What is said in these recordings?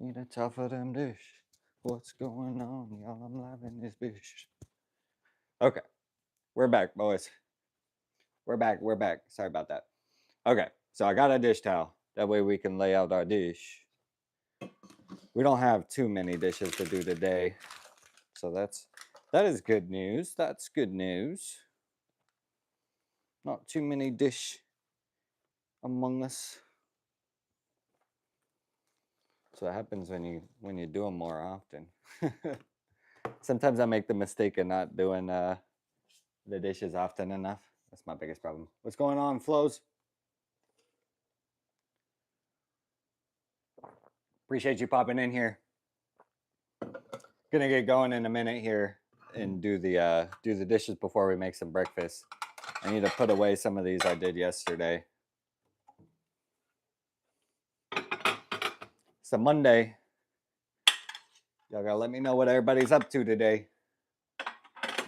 Need a tougher them dish. What's going on, y'all? I'm live in this bitch. Okay, we're back, boys. We're back. We're back. Sorry about that. Okay, so I got a dish towel. That way we can lay out our dish. We don't have too many dishes to do today, so that is good news. That's good news. Not too many dish among us. So it happens when you do them more often. Sometimes I make the mistake of not doing the dishes often enough. That's my biggest problem. What's going on, Flows? Appreciate you popping in here. Gonna get going in a minute here and do the dishes before we make some breakfast. I need to put away some of these I did yesterday. It's a Monday. Y'all gotta let me know what everybody's up to today.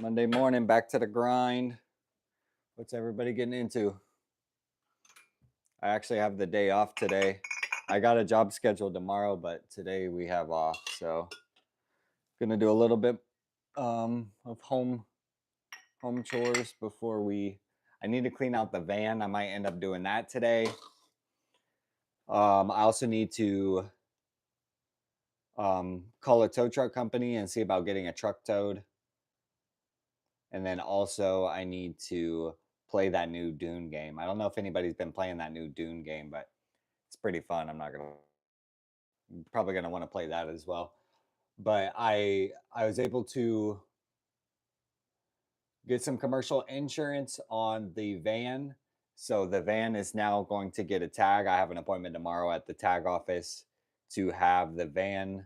Monday morning, back to the grind. What's everybody getting into? I actually have the day off today. I got a job scheduled tomorrow, but today we have off. So gonna do a little bit of home chores before I need to clean out the van. I might end up doing that today. I also need to call a tow truck company and see about getting a truck towed. And then also I need to play that new Dune game. I don't know if anybody's been playing that new Dune game, but it's pretty fun. I'm probably gonna want to play that as well. But I was able to get some commercial insurance on the van. So the van is now going to get a tag. I have an appointment tomorrow at the tag office to have the van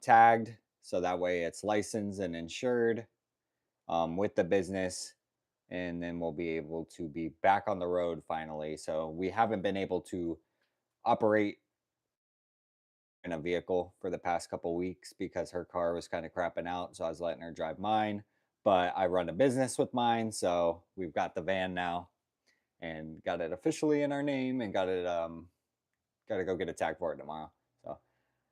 tagged. So that way it's licensed and insured with the business. And then we'll be able to be back on the road finally. So we haven't been able to operate in a vehicle for the past couple weeks because her car was kind of crapping out. So I was letting her drive mine. But I run a business with mine, so we've got the van now and got it officially in our name and got to go get a tag for it tomorrow. So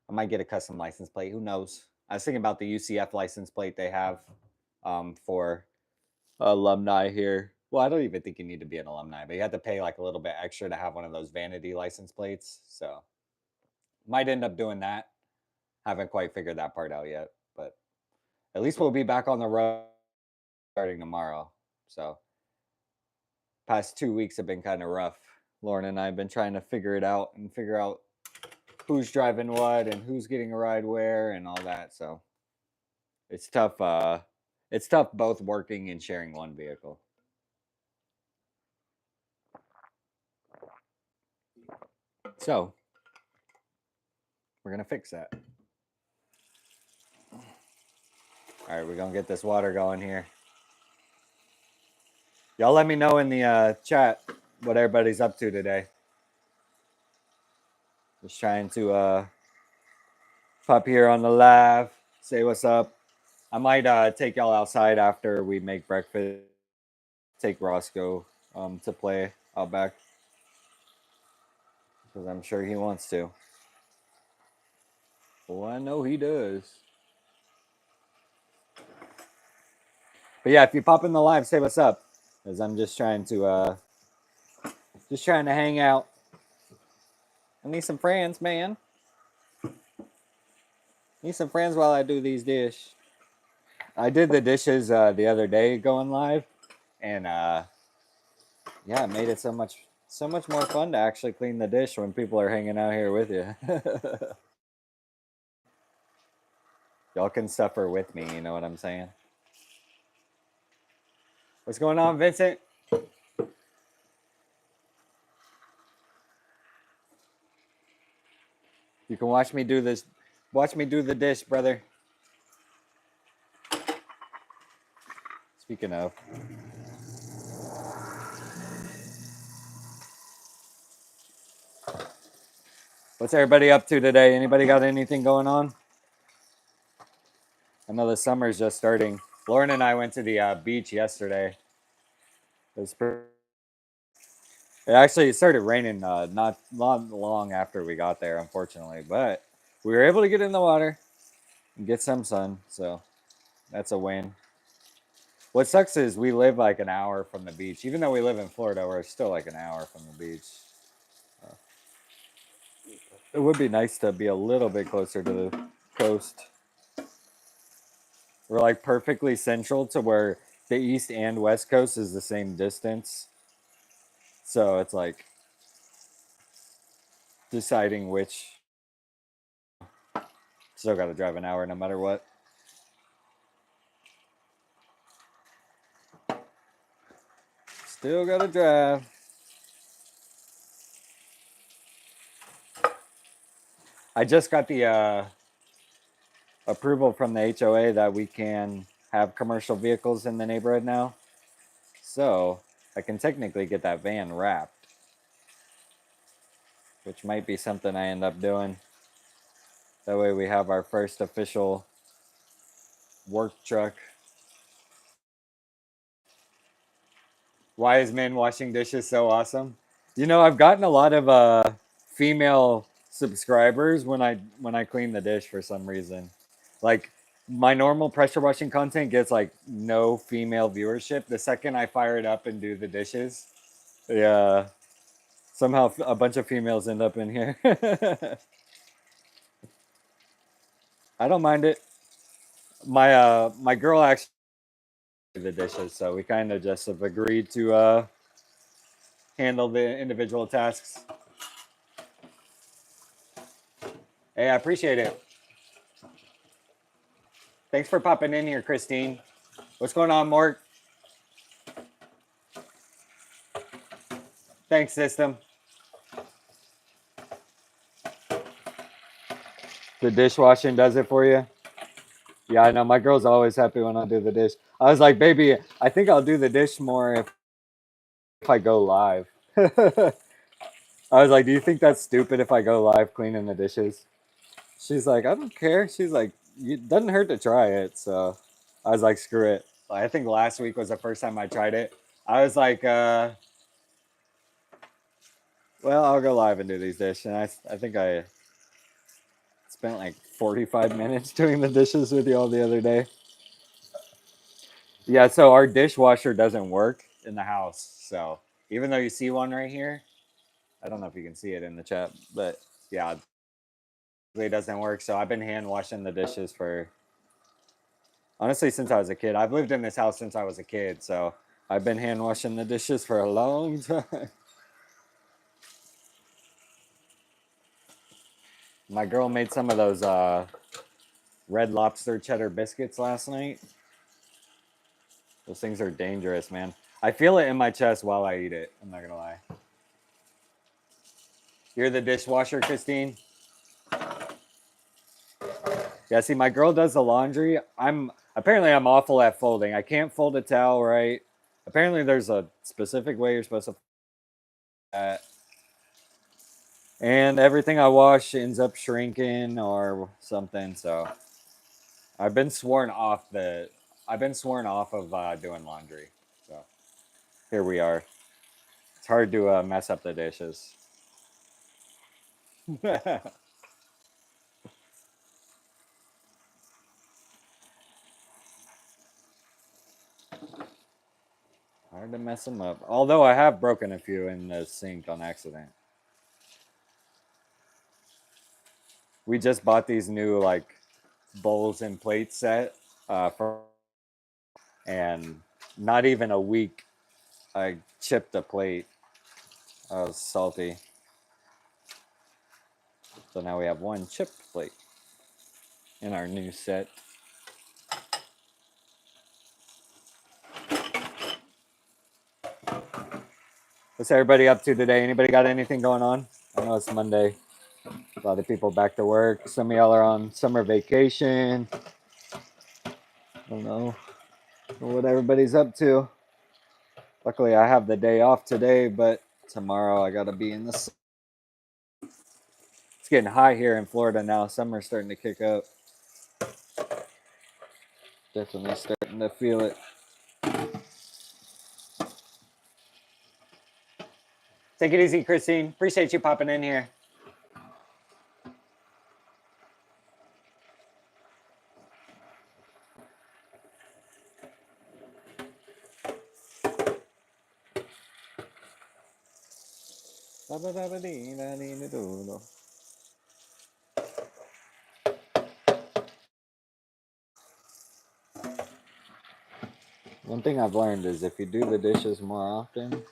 I might get a custom license plate. Who knows? I was thinking about the UCF license plate they have for alumni here. Well, I don't even think you need to be an alumni, but you have to pay like a little bit extra to have one of those vanity license plates. So might end up doing that. Haven't quite figured that part out yet, but at least we'll be back on the road starting tomorrow. So past 2 weeks have been kind of rough. Lauren and I have been trying to figure it out and figure out who's driving what and who's getting a ride where and all that. So it's tough. It's tough both working and sharing one vehicle. So we're gonna fix that. All right, we're gonna get this water going here. Y'all let me know in the chat what everybody's up to today. Just trying to pop here on the live, say what's up. I might take y'all outside after we make breakfast. Take Roscoe to play out back because I'm sure he wants to. Well, I know he does. But yeah, if you pop in the live, say what's up, because I'm just trying to hang out. I need some friends, man. Need some friends while I do these dishes. I did the dishes the other day going live, and yeah, it made it so much more fun to actually clean the dish when people are hanging out here with you. Y'all can suffer with me, you know what I'm saying? What's going on, Vincent? You can watch me do this. Watch me do the dish, brother. Speaking of. What's everybody up to today? Anybody got anything going on? I know the summer's just starting. Lauren and I went to the beach yesterday. It actually started raining not long after we got there, unfortunately. But we were able to get in the water and get some sun, so that's a win. What sucks is we live like an hour from the beach. Even though we live in Florida, we're still like an hour from the beach. It would be nice to be a little bit closer to the coast. We're like perfectly central to where the east and west coast is the same distance. So it's like deciding which. Still got to drive an hour no matter what. Still got to drive. I just got the approval from the HOA that we can have commercial vehicles in the neighborhood now. So I can technically get that van wrapped, which might be something I end up doing. That way we have our first official work truck. Why is men washing dishes so awesome? You know, I've gotten a lot of female subscribers when I clean the dish for some reason. Like my normal pressure washing content gets like no female viewership. The second I fire it up and do the dishes, yeah, somehow a bunch of females end up in here. I don't mind it. My girl actually did the dishes, so we kind of just have agreed to handle the individual tasks. Hey, I appreciate it. Thanks for popping in here, Christine. What's going on, Mort? Thanks, system. The dishwashing does it for you? Yeah, I know. My girl's always happy when I do the dish. I was like, baby, I think I'll do the dish more if I go live. I was like, do you think that's stupid if I go live cleaning the dishes? She's like, I don't care. She's like, it doesn't hurt to try it. So I was like, screw it. I think last week was the first time I tried it. I was like, well, I'll go live and do these dishes. And I think I spent like 45 minutes doing the dishes with you all the other day. Yeah, so our dishwasher doesn't work in the house. So even though you see one right here, I don't know if you can see it in the chat, but yeah, it doesn't work. So I've been hand washing the dishes for honestly since I was a kid. I've lived in this house since I was a kid, so I've been hand washing the dishes for a long time. My girl made some of those Red Lobster cheddar biscuits last night. Those things are dangerous, man. I feel it in my chest while I eat it. I'm not gonna lie. You're the dishwasher, Christine? Yeah, see, my girl does the laundry. I'm awful at folding. I can't fold a towel right. Apparently, there's a specific way you're supposed to fold that. And everything I wash ends up shrinking or something. So I've been sworn off of doing laundry. So here we are. It's hard to mess up the dishes. Hard to mess them up. Although I have broken a few in the sink on accident. We just bought these new like bowls and plates set for, and not even a week, I chipped a plate. I was salty. So now we have one chipped plate in our new set. What's everybody up to today? Anybody got anything going on? I know it's Monday. A lot of people back to work. Some of y'all are on summer vacation. I don't know what everybody's up to. Luckily, I have the day off today, but tomorrow I got to be in the sun. It's getting high here in Florida now. Summer's starting to kick up. Definitely starting to feel it. Take it easy, Christine. Appreciate you popping in here. One thing I've learned is if you do the dishes more often,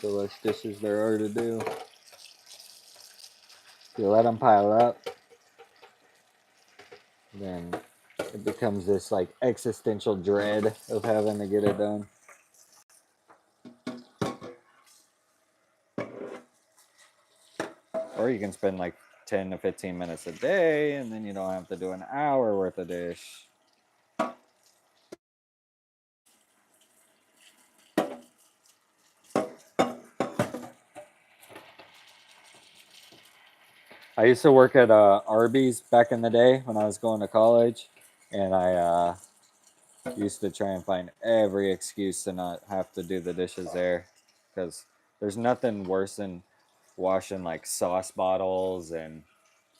the less dishes there are to do. If you let them pile up, then it becomes this like existential dread of having to get it done. Or you can spend like 10 to 15 minutes a day and then you don't have to do an hour worth of dish. I used to work at Arby's back in the day when I was going to college, and I used to try and find every excuse to not have to do the dishes there, because there's nothing worse than washing like sauce bottles and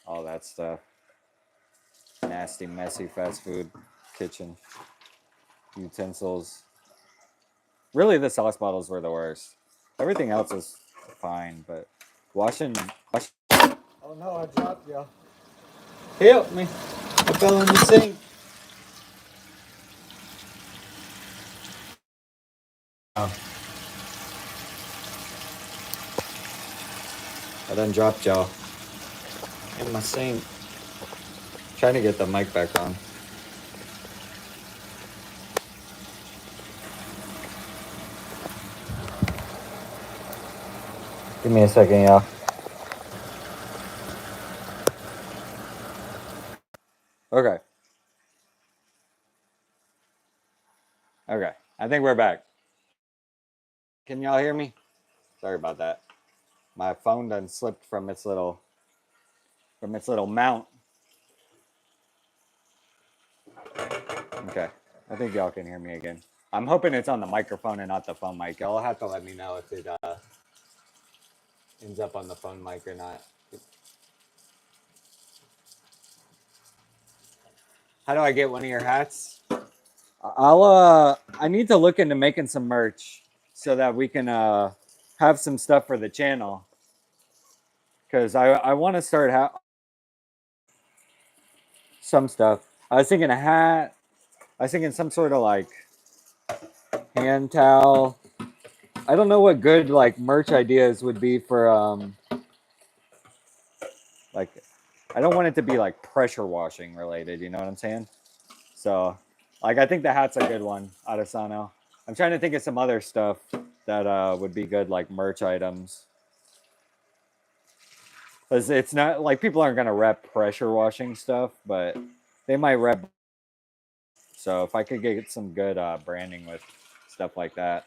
all that stuff. Nasty, messy fast food kitchen utensils. Really, the sauce bottles were the worst. Everything else was fine, but washing. Oh no, I dropped y'all. Help me! I fell in the sink. Oh, I done dropped y'all in my sink. Trying to get the mic back on. Give me a second, y'all. Okay. Okay. I think we're back. Can y'all hear me? Sorry about that. My phone done slipped from its little mount. Okay. I think y'all can hear me again. I'm hoping it's on the microphone and not the phone mic. Y'all have to let me know if it ends up on the phone mic or not. How do I get one of your hats? I need to look into making some merch so that we can have some stuff for the channel. Cause I want to start some stuff. I was thinking a hat. I was thinking some sort of like hand towel. I don't know what good like merch ideas would be for like I don't want it to be like pressure washing related, you know what I'm saying? So like I think the hat's a good one, Adesano. I'm trying to think of some other stuff that would be good like merch items. Because it's not like people aren't gonna rep pressure washing stuff, but they might rep. So if I could get some good branding with stuff like that,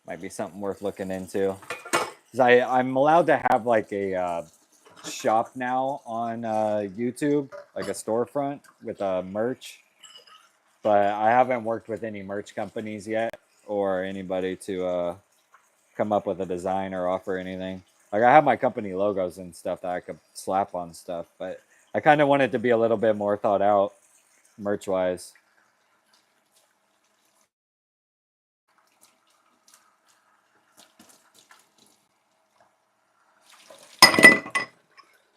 might be something worth looking into. Because I'm allowed to have like a shop now on YouTube, like a storefront with merch, but I haven't worked with any merch companies yet or anybody to come up with a design or offer anything. Like I have my company logos and stuff that I could slap on stuff, but I kind of want it to be a little bit more thought out merch wise.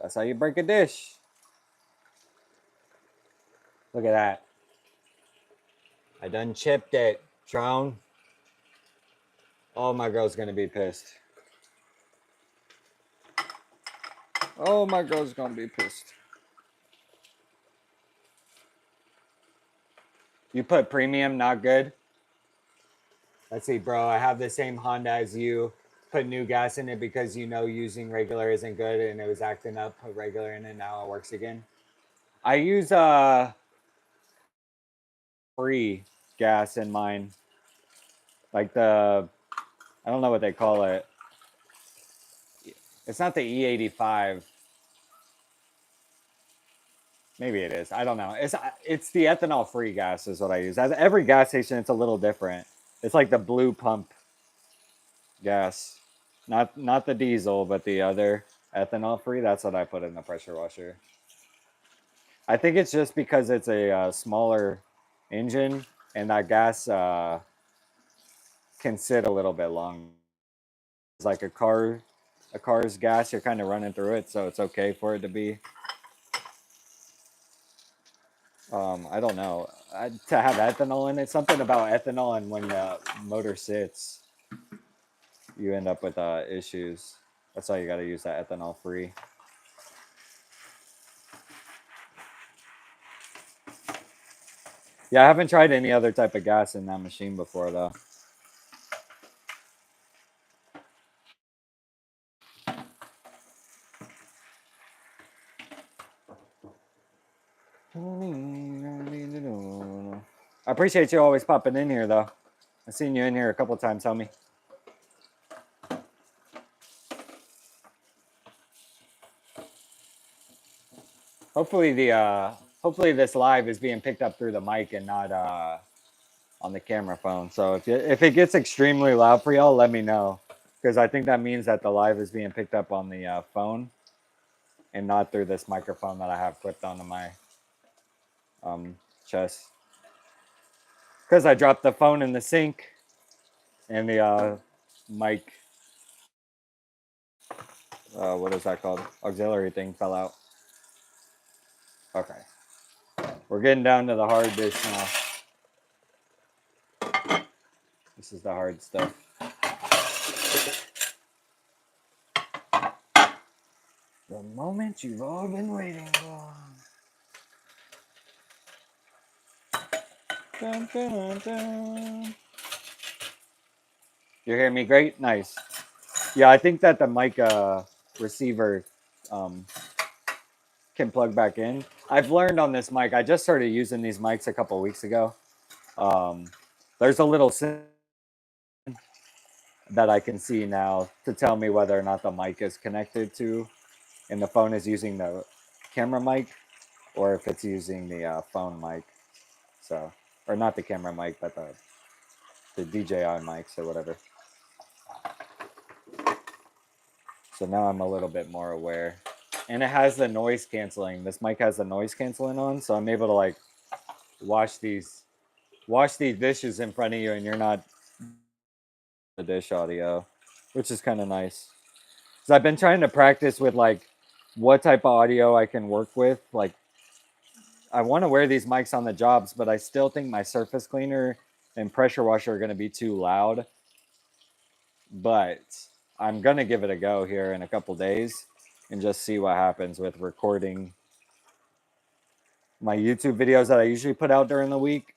That's how you break a dish. Look at that. I done chipped it, Tron. Oh, my girl's gonna be pissed. Oh, my girl's gonna be pissed. You put premium, not good. Let's see, bro. I have the same Honda as you. Put new gas in it because you know using regular isn't good and it was acting up. Put regular in it, now it works again. I use free gas in mine. Like I don't know what they call it. It's not the E85. Maybe it is. I don't know. It's the ethanol free gas is what I use. At every gas station, it's a little different. It's like the blue pump gas, not the diesel, but the other ethanol free. That's what I put in the pressure washer. I think it's just because it's a smaller engine and that gas can sit a little bit long. like a car's gas, you're kind of running through it, so it's okay for it to be. I don't know. To have ethanol in it, something about ethanol, and when the motor sits, you end up with issues. That's why you got to use that ethanol free. Yeah, I haven't tried any other type of gas in that machine before, though. I appreciate you always popping in here, though. I've seen you in here a couple times, homie. Hopefully this live is being picked up through the mic and not on the camera phone. So if it gets extremely loud for y'all, let me know, because I think that means that the live is being picked up on the phone and not through this microphone that I have clipped onto my chest. Because I dropped the phone in the sink and the mic, what is that called? Auxiliary thing fell out. Okay. We're getting down to the hard dish now. This is the hard stuff. The moment you've all been waiting for. Dun, dun, dun. You hear me great? Nice. Yeah, I think that the mic receiver can plug back in. I've learned on this mic. I just started using these mics a couple weeks ago. There's a little that I can see now to tell me whether or not the mic is connected to, and the phone is using the camera mic, or if it's using the phone mic. So, or not the camera mic, but the DJI mics or whatever. So now I'm a little bit more aware. And it has the noise canceling. This mic has the noise canceling on, so I'm able to like wash these dishes in front of you, and you're not the dish audio, which is kind of nice. So I've been trying to practice with like what type of audio I can work with. Like I want to wear these mics on the jobs, but I still think my surface cleaner and pressure washer are going to be too loud. But I'm going to give it a go here in a couple days and just see what happens with recording my YouTube videos that I usually put out during the week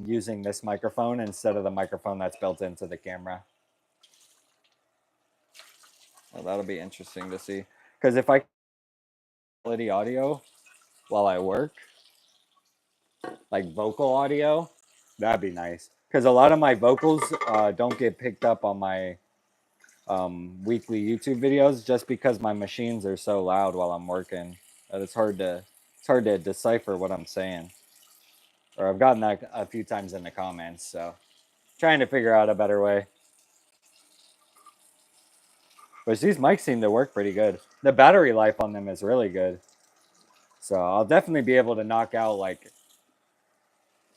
using this microphone instead of the microphone that's built into the camera. Well, that'll be interesting to see. Because if I quality audio while I work, like vocal audio, that'd be nice. Because a lot of my vocals don't get picked up on my weekly YouTube videos just because my machines are so loud while I'm working that it's hard to decipher what I'm saying. Or I've gotten that a few times in the comments, so trying to figure out a better way. But these mics seem to work pretty good. The battery life on them is really good. So I'll definitely be able to knock out like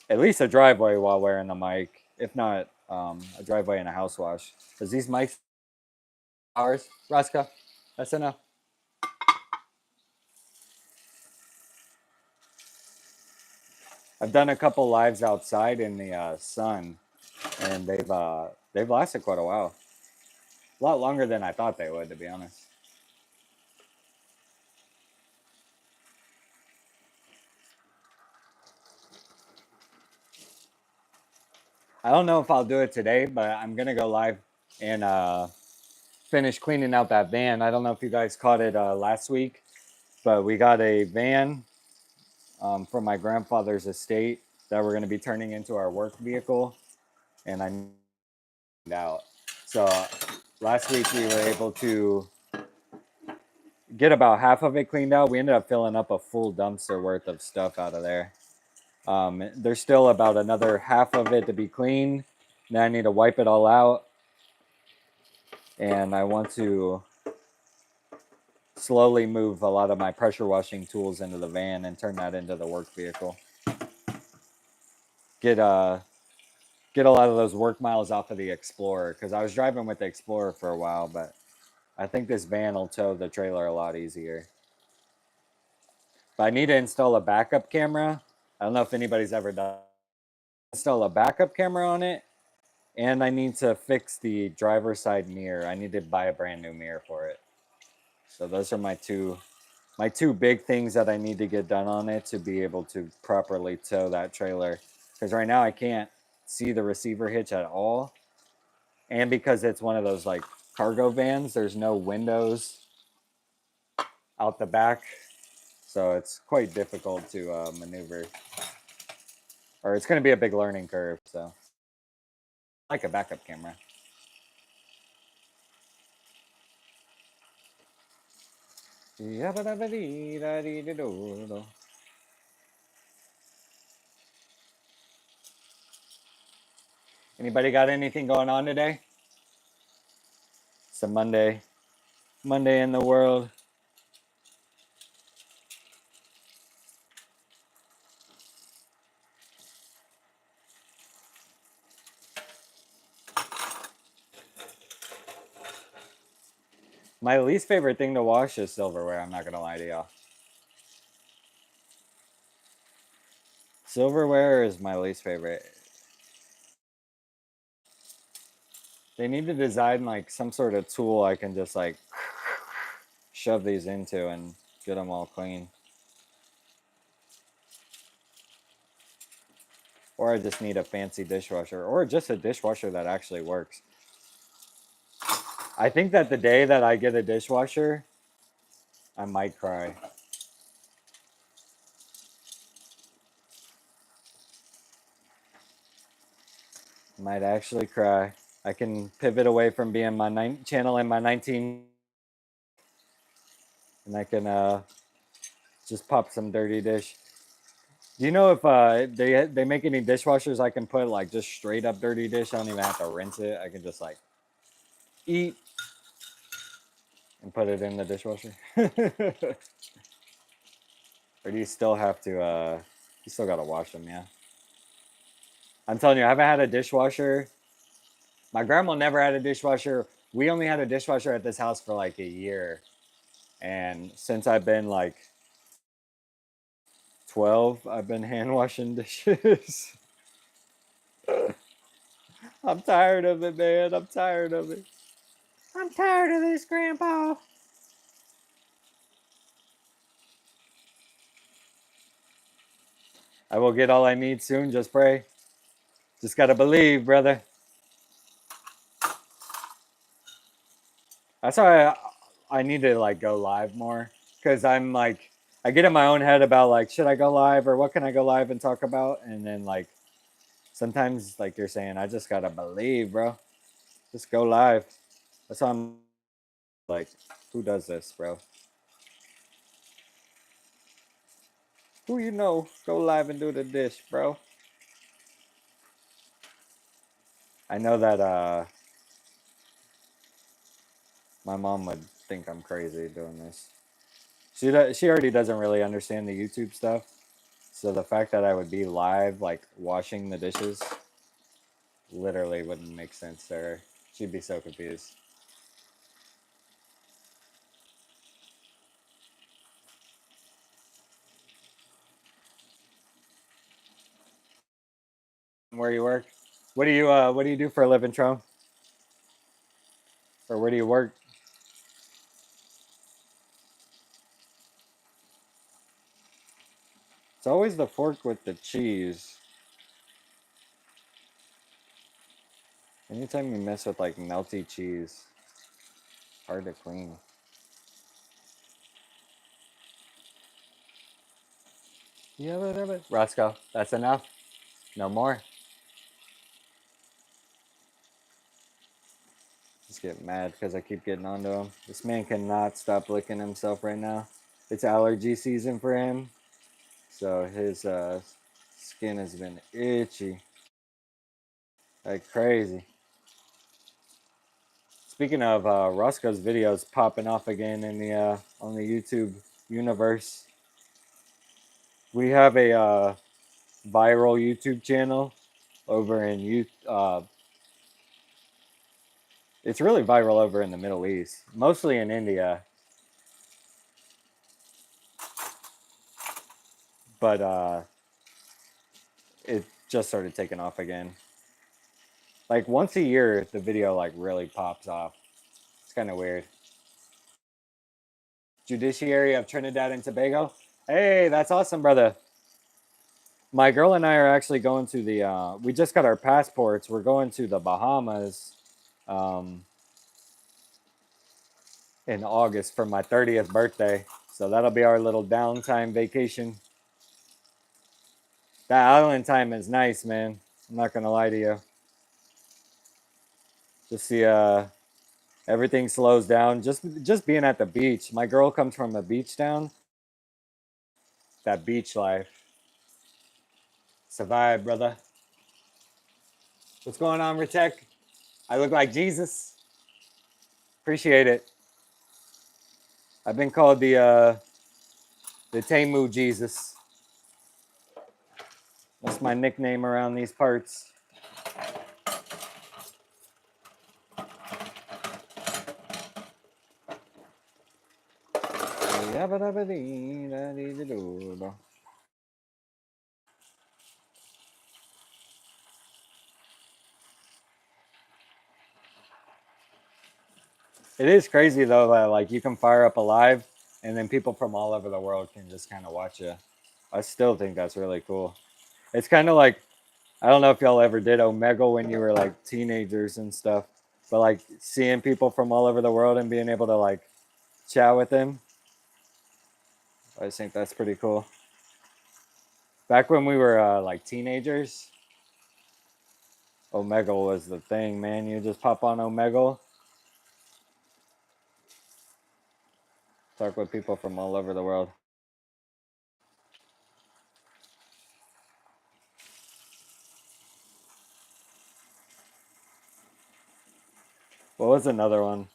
at least a driveway while wearing the mic, if not a driveway and a house wash. Because these mics, ours, Raska, that's enough. I've done a couple lives outside in the sun, and they've lasted quite a while. A lot longer than I thought they would, to be honest. I don't know if I'll do it today, but I'm gonna go live and finish cleaning out that van. I don't know if you guys caught it last week, but we got a van from my grandfather's estate that we're going to be turning into our work vehicle, and I out. So last week we were able to get about half of it cleaned out. We ended up filling up a full dumpster worth of stuff out of there. There's still about another half of it to be cleaned. Now I need to wipe it all out, and I want to slowly move a lot of my pressure washing tools into the van and turn that into the work vehicle. Get get a lot of those work miles off of the Explorer, because I was driving with the Explorer for a while, but I think this van will tow the trailer a lot easier. But I need to install a backup camera. I don't know if anybody's ever done. Install a backup camera on it, and I need to fix the driver's side mirror. I need to buy a brand new mirror for it. So those are my two big things that I need to get done on it to be able to properly tow that trailer. Because right now I can't see the receiver hitch at all. And because it's one of those like cargo vans, there's no windows out the back. So it's quite difficult to maneuver. Or it's going to be a big learning curve. So like a backup camera. Anybody got anything going on today? It's a Monday. Monday in the world. My least favorite thing to wash is silverware. I'm not going to lie to y'all. Silverware is my least favorite. They need to design like some sort of tool I can just like shove these into and get them all clean. Or I just need a fancy dishwasher, or just a dishwasher that actually works. I think that the day that I get a dishwasher, I might cry. Might actually cry. I can pivot away from being my channel in my 19, and I can just pop some dirty dish. Do you know if they make any dishwashers I can put like just straight up dirty dish? I don't even have to rinse it. I can just like eat and put it in the dishwasher. Or do you still have to? You still gotta wash them, yeah. I'm telling you, I haven't had a dishwasher. My grandma never had a dishwasher. We only had a dishwasher at this house for like a year, and since I've been like 12, I've been hand washing dishes. I'm tired of it, man. I'm tired of it. I'm tired of this, Grandpa. I will get all I need soon. Just pray. Just gotta believe, brother. That's why I need to like go live more, because I'm like I get in my own head about like should I go live or what can I go live and talk about, and then like sometimes like you're saying I just gotta believe, bro. Just go live. That's why I'm like, who does this, bro? Who you know go live and do the dish, bro? I know that my mom would think I'm crazy doing this. She already doesn't really understand the YouTube stuff. So the fact that I would be live, like washing the dishes, literally wouldn't make sense to her. She'd be so confused. Where you work? What do you do for a living, Trump? Or where do you work? It's always the fork with the cheese. Anytime you mess with like melty cheese, hard to clean. Yeah, whatever. Roscoe, that's enough. No more. Just get mad because I keep getting onto him. This man cannot stop licking himself right now. It's allergy season for him, so his skin has been itchy like crazy. Speaking of Roscoe's videos popping off again in the on the YouTube universe, we have a viral YouTube channel. over in youth. It's really viral over in the Middle East, mostly in India. But it just started taking off again. Like once a year, the video like really pops off. It's kind of weird. Judiciary of Trinidad and Tobago. Hey, that's awesome, brother. My girl and I are actually going to the. We just got our passports. We're going to the Bahamas in August for my 30th birthday. So that'll be our little downtime vacation. That island time is nice, man. I'm not gonna lie to you. Just see everything slows down. Just being at the beach. My girl comes from a beach town. That beach life. Survive, brother. What's going on, Ritek? I look like Jesus. Appreciate it. I've been called the Temu Jesus. That's my nickname around these parts. It is crazy though that like you can fire up a live and then people from all over the world can just kind of watch you. I still think that's really cool. It's kind of like, I don't know if y'all ever did Omegle when you were like teenagers and stuff, but like seeing people from all over the world and being able to like chat with them. I just think that's pretty cool. Back when we were like teenagers, Omegle was the thing, man. You just pop on Omegle, talk with people from all over the world. What was another one?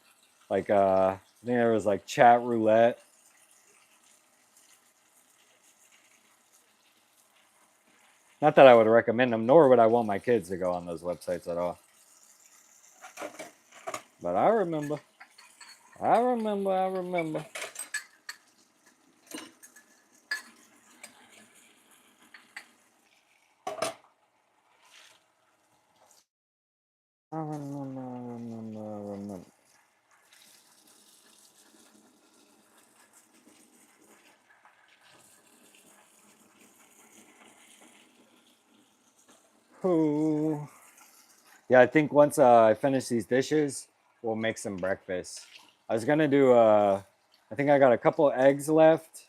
Like I think there was like chat roulette. Not that I would recommend them, nor would I want my kids to go on those websites at all. But I remember. I remember. Ooh. Yeah, I think once I finish these dishes, we'll make some breakfast. I was gonna do I think I got a couple eggs left,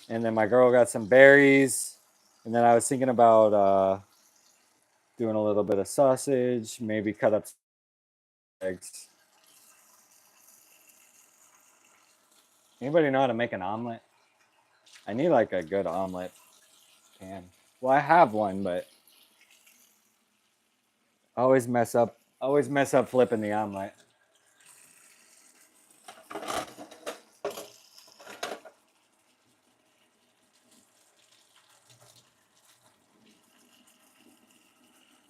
and then my girl got some berries, and then I was thinking about doing a little bit of sausage, maybe cut up eggs. Anybody know how to make an omelet? I need like a good omelet pan. Well, I have one, but I always mess up. Always mess up flipping the omelet.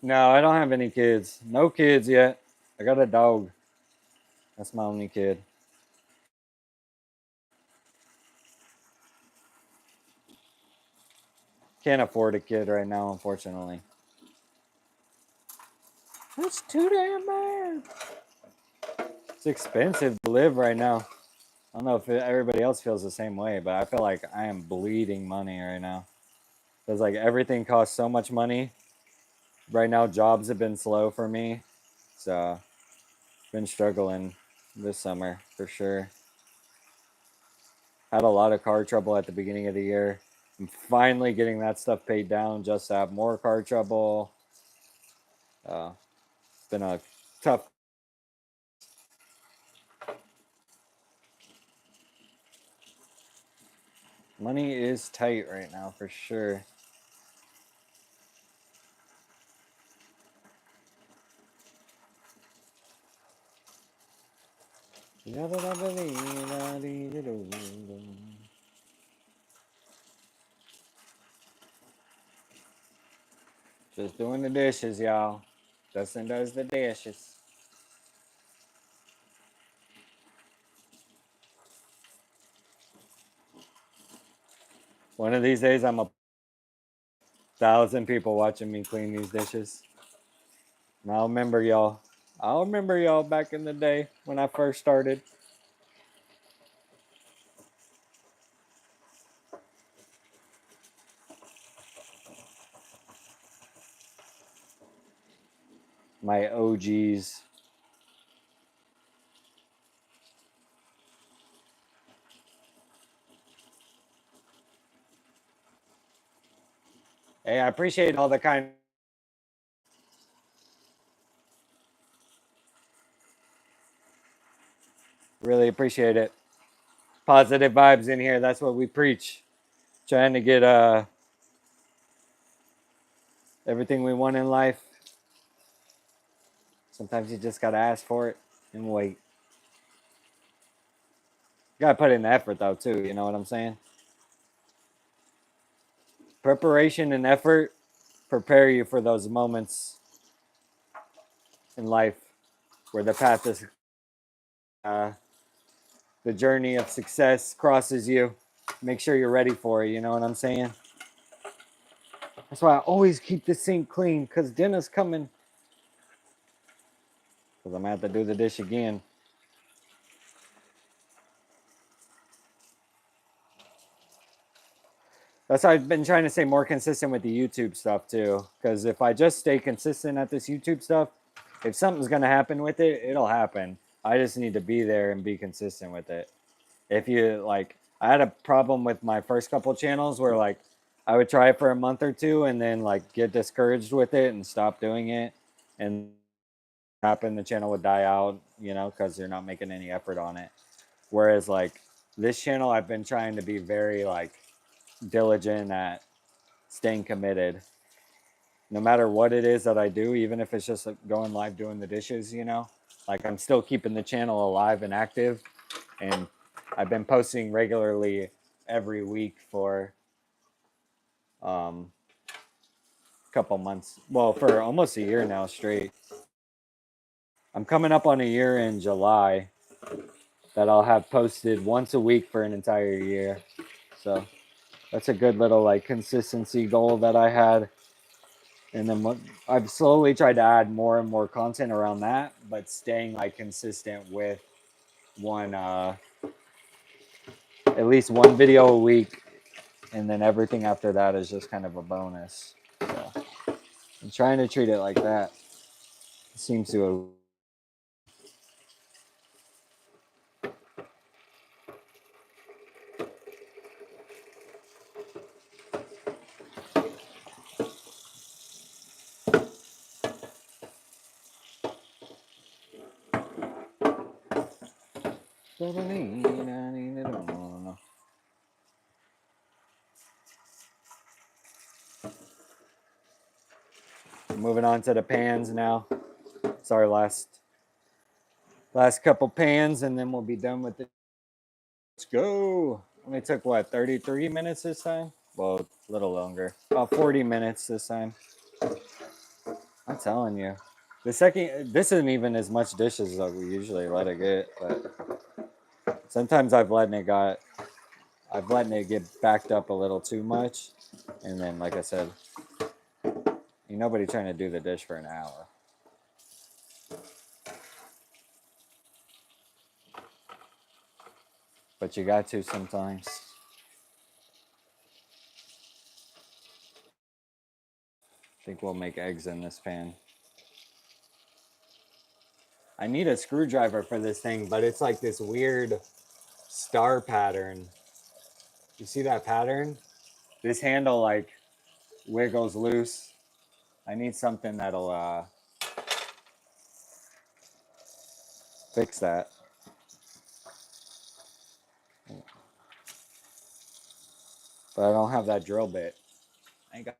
No, I don't have any kids. No kids yet. I got a dog. That's my only kid. Can't afford a kid right now, unfortunately. That's too damn bad. It's expensive to live right now. I don't know if everybody else feels the same way, but I feel like I am bleeding money right now. Because like everything costs so much money. Right now, jobs have been slow for me. So, been struggling this summer for sure. Had a lot of car trouble at the beginning of the year. I'm finally getting that stuff paid down just to have more car trouble. It's been a tough. Money is tight right now for sure. Just doing the dishes, y'all. Dustin does the dishes. One of these days, I'm 1,000 people watching me clean these dishes. And I'll remember y'all. I'll remember y'all back in the day when I first started. My OGs. Hey, I appreciate all the kind. Really appreciate it. Positive vibes in here. That's what we preach. Trying to get everything we want in life. Sometimes you just gotta ask for it and wait. You gotta put in the effort though too. You know what I'm saying? Preparation and effort prepare you for those moments in life where the path is, the journey of success crosses you. Make sure you're ready for it. You know what I'm saying? That's why I always keep the sink clean because dinner's coming. Because I'm gonna have to do the dish again. That's why I've been trying to stay more consistent with the YouTube stuff too. Because if I just stay consistent at this YouTube stuff, if something's gonna happen with it, it'll happen. I just need to be there and be consistent with it. If you like, I had a problem with my first couple channels where like I would try it for a month or two and then like get discouraged with it and stop doing it, and happen the channel would die out, you know, because you're not making any effort on it. Whereas like this channel, I've been trying to be very like diligent at staying committed no matter what it is that I do, even if it's just like going live doing the dishes, you know, like I'm still keeping the channel alive and active. And I've been posting regularly every week for a couple months. Well, for almost a year now straight. I'm coming up on a year in July that I'll have posted once a week for an entire year. So that's a good little like consistency goal that I had. And then I've slowly tried to add more and more content around that, but staying like consistent with one, at least one video a week. And then everything after that is just kind of a bonus. So I'm trying to treat it like that. It seems to. Moving on to the pans now. It's our last couple pans, and then we'll be done with it. Let's go. Only took what, 33 minutes this time? Well, a little longer. About 40 minutes this time. I'm telling you. This isn't even as much dishes as we usually let it get, but sometimes I've letting it get backed up a little too much. And then, like I said, ain't nobody trying to do the dish for an hour. But you got to sometimes. I think we'll make eggs in this pan. I need a screwdriver for this thing, but it's like this weird star pattern. You see that pattern? This handle like wiggles loose. I need something that'll fix that. But I don't have that drill bit. I ain't got.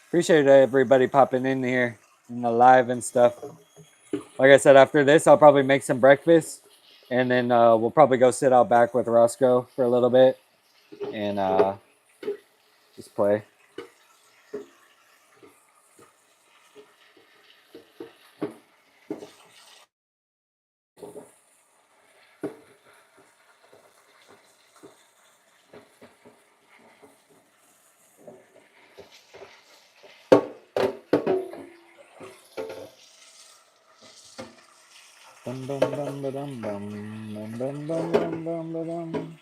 Appreciate everybody popping in here in the live and stuff. Like I said, after this, I'll probably make some breakfast And then we'll probably go sit out back with Roscoe for a little bit and just play. Bum, bum, bum, ba-dum, bum, bum, bum, bum, bum, bum, ba-dum.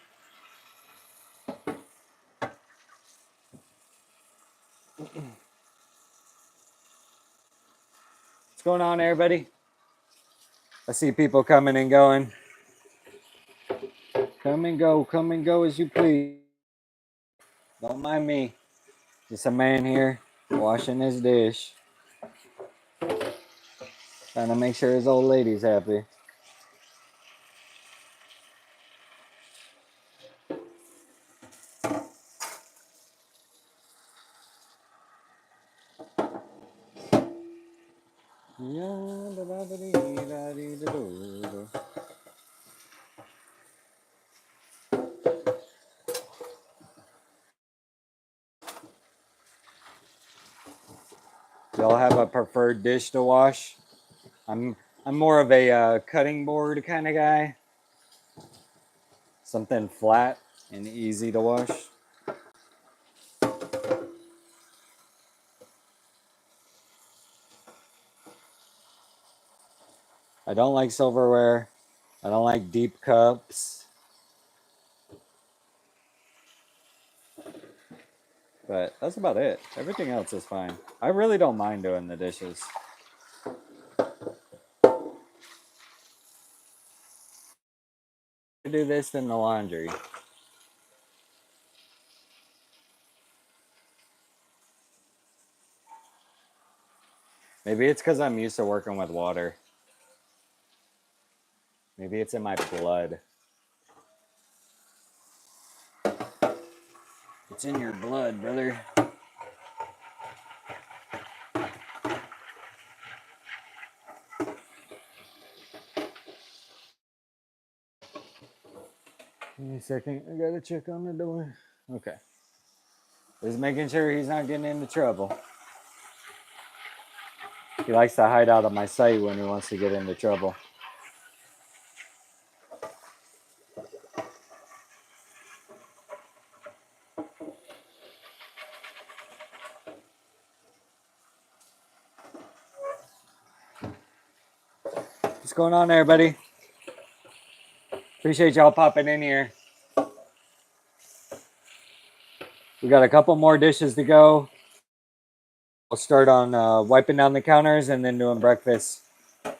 What's going on, everybody? I see people coming and going. Come and go as you please. Don't mind me. Just a man here washing his dish. Trying to make sure his old lady's happy. Y'all have a preferred dish to wash? I'm more of a cutting board kind of guy. Something flat and easy to wash. I don't like silverware. I don't like deep cups. But that's about it. Everything else is fine. I really don't mind doing the dishes. I do this than the laundry. Maybe it's because I'm used to working with water. Maybe it's in my blood. It's in your blood, brother. Give me a second. I gotta check on the door. Okay. Just making sure he's not getting into trouble. He likes to hide out of my sight when he wants to get into trouble. What's going on, everybody? Appreciate y'all popping in here. We got a couple more dishes to go. We'll start on wiping down the counters and then doing breakfast. Do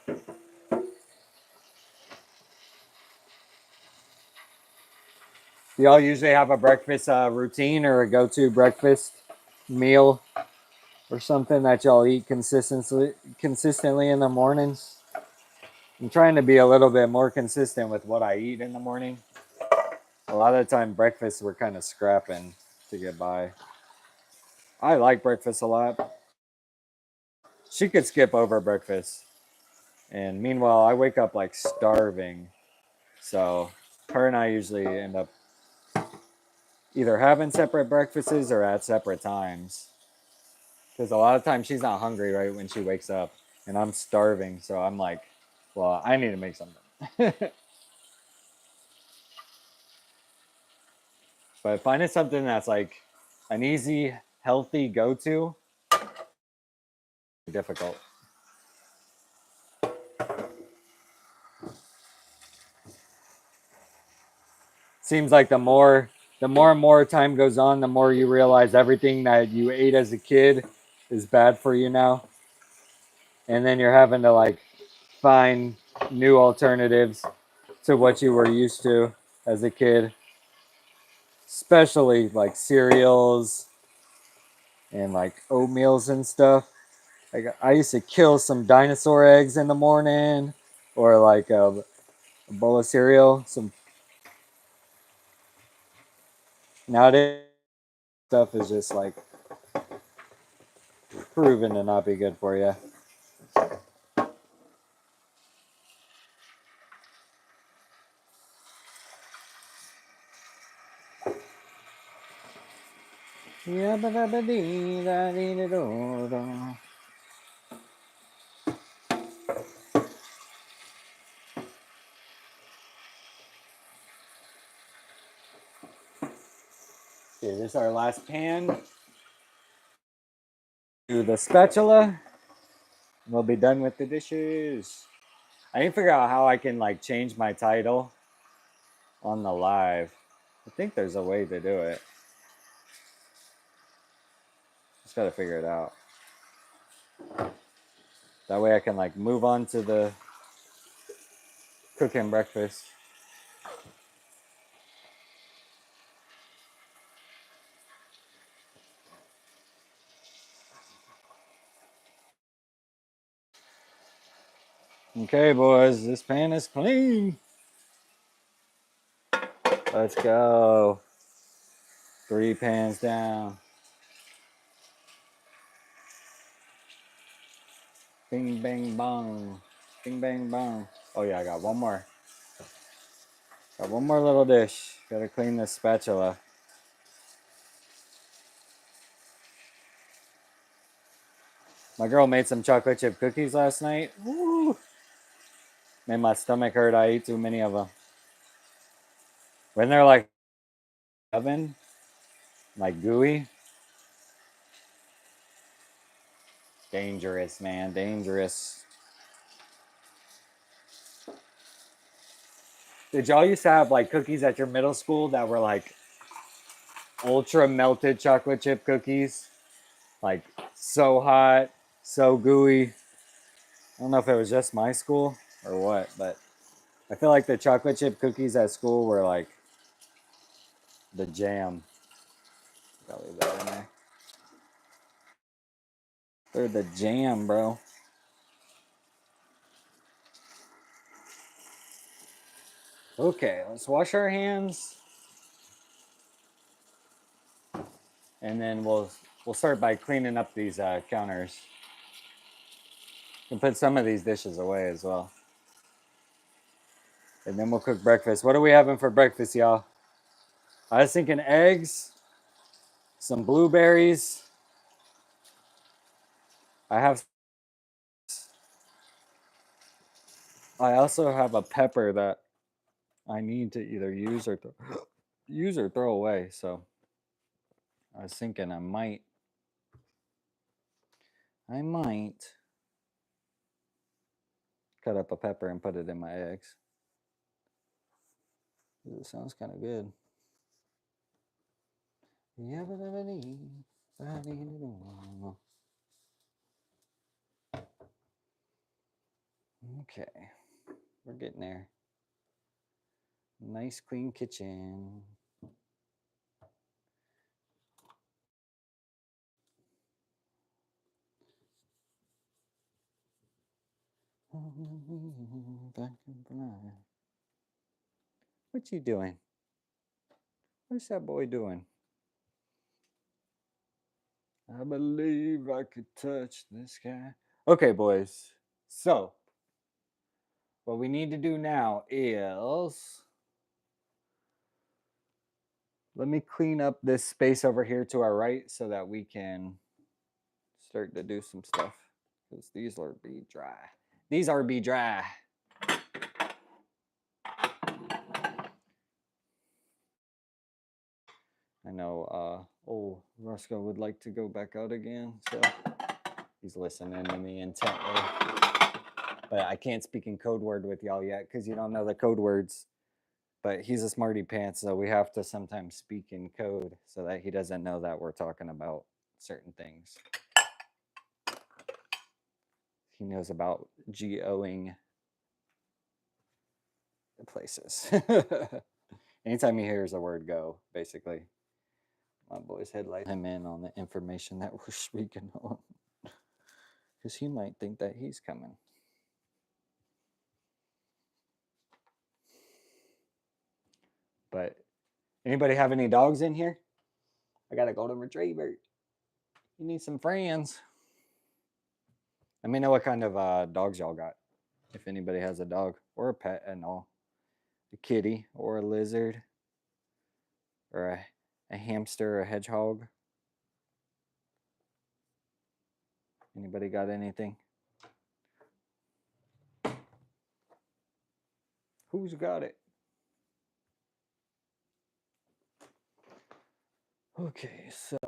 y'all usually have a breakfast routine or a go-to breakfast meal or something that y'all eat consistently in the mornings? I'm trying to be a little bit more consistent with what I eat in the morning. A lot of the time, breakfast we're kind of scrapping to get by. I like breakfast a lot. She could skip over breakfast. And meanwhile, I wake up like starving. So her and I usually end up either having separate breakfasts or at separate times. Because a lot of times she's not hungry right when she wakes up. And I'm starving. So I'm like, well, I need to make something. But finding something that's like an easy, healthy go-to, difficult. Seems like the more and more time goes on, the more you realize everything that you ate as a kid is bad for you now. And then you're having to like find new alternatives to what you were used to as a kid, especially like cereals and like oatmeals and stuff. Like I used to kill some dinosaur eggs in the morning, or like a bowl of cereal. Some nowadays stuff is just like proven to not be good for you. Okay, this is our last pan. Do the spatula. We'll be done with the dishes. I need to figure out how I can like change my title on the live. I think there's a way to do it. Just gotta figure it out. That way I can like move on to the cooking breakfast. Okay, boys, this pan is clean. Let's go. 3 pans down. Bing, bang, bong. Bing, bang, bong. Oh, yeah, I got one more. Got one more little dish. Gotta clean this spatula. My girl made some chocolate chip cookies last night. Woo! Made my stomach hurt. I ate too many of them. When they're like oven, like gooey. Dangerous, man. Dangerous. Did y'all used to have like cookies at your middle school that were like ultra melted chocolate chip cookies? Like so hot, so gooey. I don't know if it was just my school or what, but I feel like the chocolate chip cookies at school were like the jam. Gotta leave that in there. They're the jam, bro. Okay, let's wash our hands. And then we'll start by cleaning up these counters. And put some of these dishes away as well. And then we'll cook breakfast. What are we having for breakfast, y'all? I was thinking eggs, some blueberries. I also have a pepper that I need to either use or throw away. So I was thinking I might cut up a pepper and put it in my eggs. It sounds kind of good. Okay, we're getting there. Nice clean kitchen. What you doing? What's that boy doing? I believe I could touch this guy. Okay, boys. So, what we need to do now is let me clean up this space over here to our right so that we can start to do some stuff. Because these are be dry. These are be dry. I know Roscoe would like to go back out again, so he's listening to me intently. But I can't speak in code word with y'all yet because you don't know the code words. But he's a smarty pants, so we have to sometimes speak in code so that he doesn't know that we're talking about certain things. He knows about geoing places. Anytime he hears the word go, basically, my boy's headlight him in on the information that we're speaking on. Because he might think that he's coming. But anybody have any dogs in here? I got a golden retriever. You need some friends. Let me know what kind of dogs y'all got. If anybody has a dog or a pet and all. A kitty or a lizard or a hamster or a hedgehog. Anybody got anything? Who's got it? Okay, so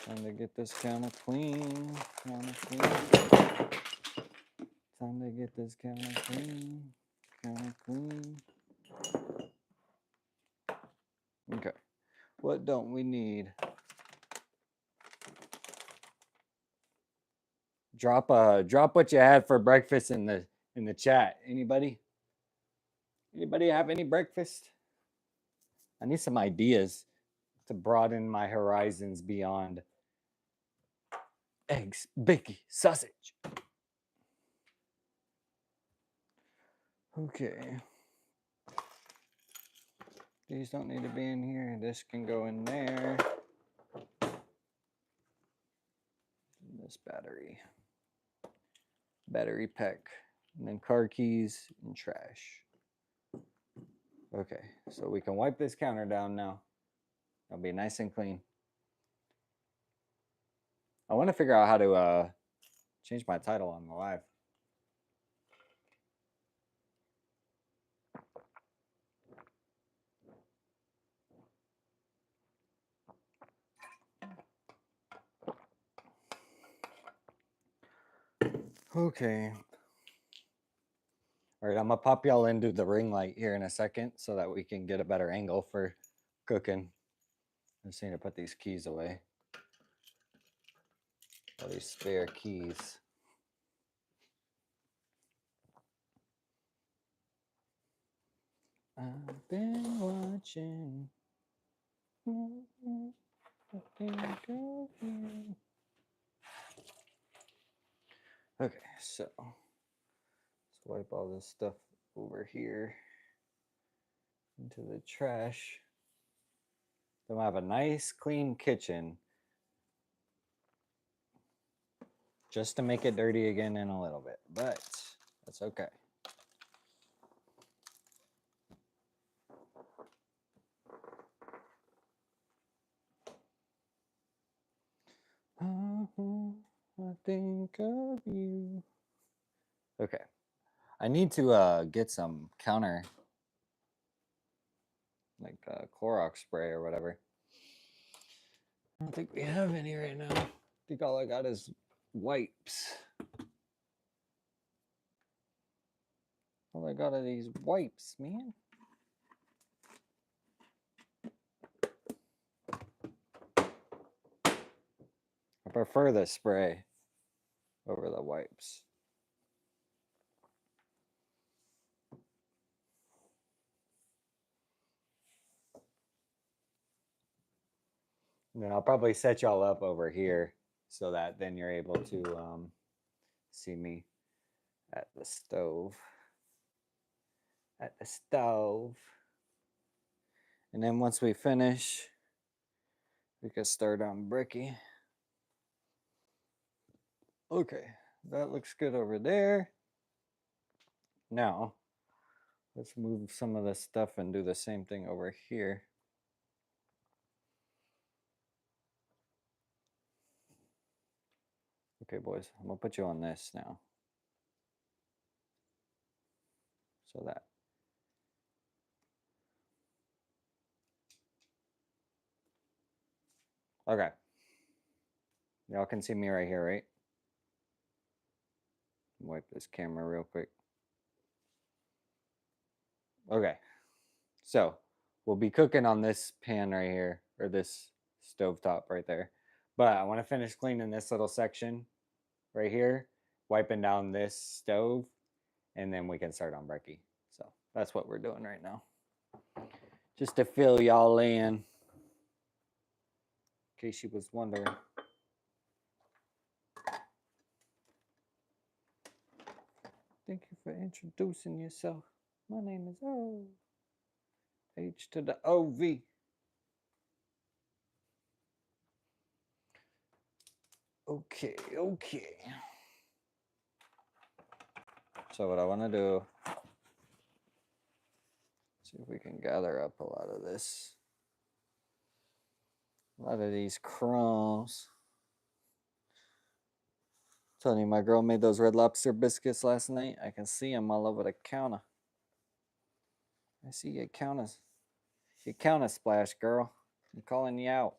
time to get this counter clean. Counter clean. Time to get this counter clean. Counter clean. Okay. What don't we need? Drop what you had for breakfast in the chat. Anybody? Anybody have any breakfast? I need some ideas to broaden my horizons beyond eggs, bacon, sausage. Okay. These don't need to be in here. This can go in there. This battery pack, and then car keys and trash. Okay, so we can wipe this counter down now. It'll be nice and clean. I want to figure out how to change my title on the live. Okay. All right, I'm gonna pop y'all into the ring light here in a second so that we can get a better angle for cooking. I just need to put these keys away. All these spare keys. I've been watching. Okay, so let's wipe all this stuff over here into the trash. Then we'll have a nice clean kitchen just to make it dirty again in a little bit, but that's okay. I think of you. Okay. I need to get some counter, like Clorox spray or whatever. I don't think we have any right now. I think all I got is wipes. All I got are these wipes, man. I prefer the spray over the wipes. And then I'll probably set y'all up over here so that then you're able to see me at the stove. At the stove. And then once we finish, we can start on Bricky. Okay, that looks good over there. Now, let's move some of this stuff and do the same thing over here. Okay, boys, I'm gonna put you on this now. So that. Okay. Y'all can see me right here, right? Wipe this camera real quick. Okay. So we'll be cooking on this pan right here, or this stovetop right there. But I want to finish cleaning this little section right here, wiping down this stove, and then we can start on brekkie. So that's what we're doing right now. Just to fill y'all in case you was wondering. Thank you for introducing yourself. My name is O. H to the O-V. Okay. So what I want to do, see if we can gather up a lot of this. A lot of these crumbs. Telling you, my girl made those Red Lobster biscuits last night. I can see them all over the counter. I see your counter splash, girl. I'm calling you out.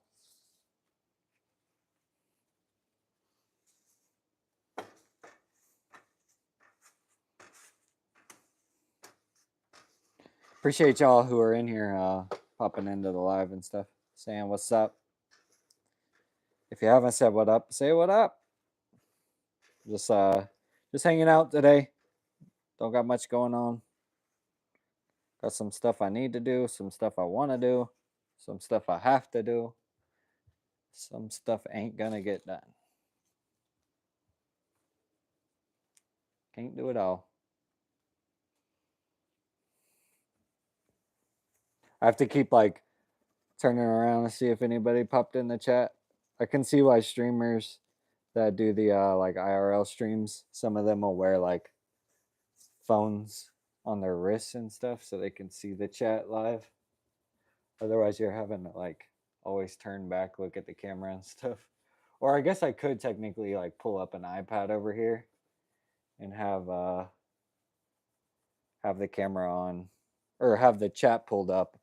Appreciate y'all who are in here popping into the live and stuff, saying what's up. If you haven't said what up, say what up. Just hanging out today. Don't got much going on. Got some stuff I need to do, some stuff I want to do, some stuff I have to do. Some stuff ain't gonna get done. Can't do it all. I have to keep like turning around to see if anybody popped in the chat. I can see why streamers that do the like IRL streams, some of them will wear like phones on their wrists and stuff so they can see the chat live. Otherwise you're having to like always turn back, look at the camera and stuff. Or I guess I could technically like pull up an iPad over here and have the camera on, or have the chat pulled up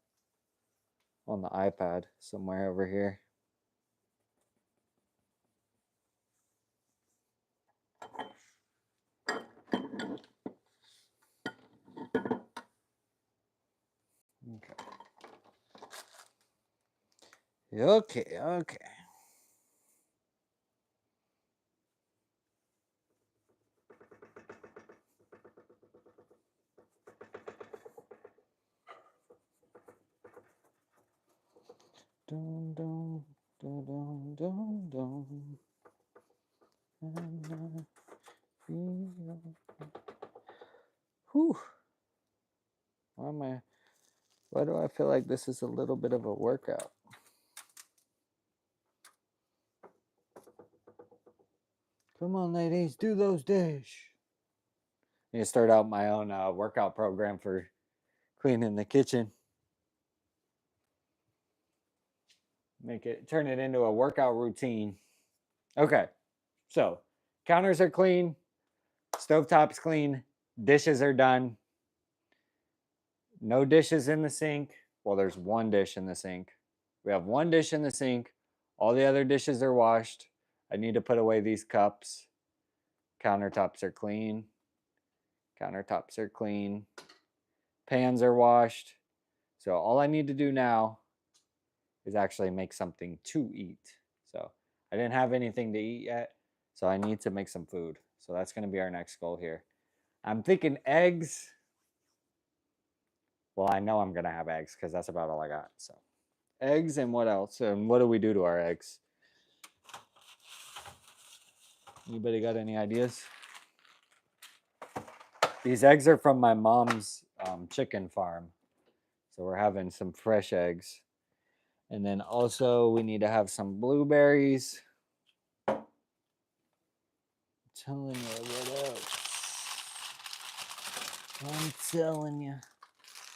on the iPad somewhere over here. Okay. Dun, dun, dun, dun, dun, dun. Whew. Why do I feel like this is a little bit of a workout? Come on, ladies, do those dishes. I need to start out my own workout program for cleaning the kitchen. Turn it into a workout routine. Okay, so counters are clean, stovetop's clean, dishes are done. No dishes in the sink. Well, there's one dish in the sink. We have one dish in the sink. All the other dishes are washed. I need to put away these cups. Countertops are clean. Countertops are clean. Pans are washed. So all I need to do now is actually make something to eat. So I didn't have anything to eat yet, so I need to make some food. So that's going to be our next goal here. I'm thinking eggs. Well, I know I'm going to have eggs because that's about all I got. So eggs, and what else? And what do we do to our eggs? Anybody got any ideas? These eggs are from my mom's chicken farm. So we're having some fresh eggs. And then also we need to have some blueberries. I'm telling you, what else?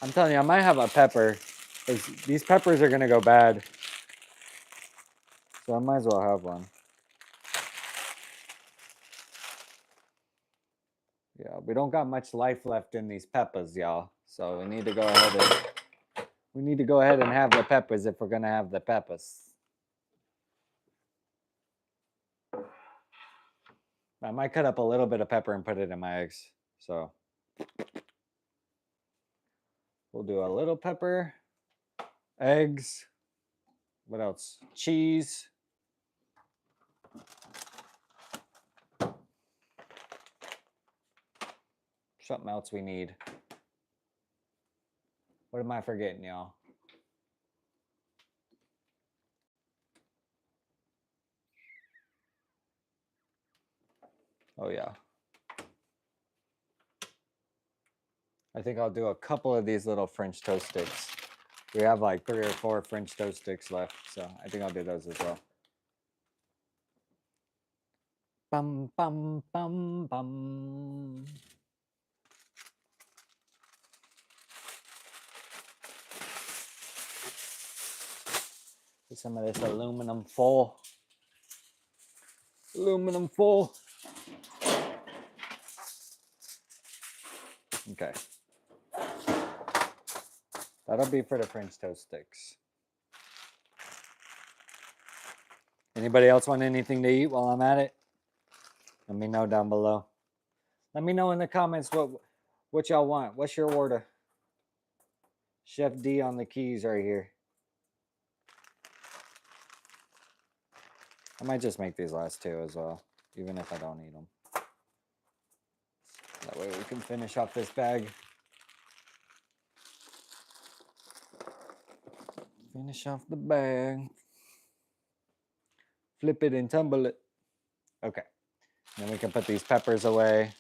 I'm telling you, I might have a pepper. These peppers are going to go bad. So I might as well have one. Yeah, we don't got much life left in these peppers, y'all. So we need to go ahead and have the peppers if we're going to have the peppers. I might cut up a little bit of pepper and put it in my eggs. So we'll do a little pepper, eggs. What else? Cheese. Something else we need. What am I forgetting, y'all? Oh, yeah. I think I'll do a couple of these little French toast sticks. We have like 3 or 4 French toast sticks left, so I think I'll do those as well. Bum, bum, bum, bum. Get some of this aluminum foil. Aluminum foil. Okay. That'll be for the French toast sticks. Anybody else want anything to eat while I'm at it? Let me know down below. Let me know in the comments what y'all want. What's your order? Chef D on the keys right here. I might just make these last two as well, even if I don't eat them. That way we can finish off this bag. Finish off the bag. Flip it and tumble it. Okay. Then we can put these peppers away.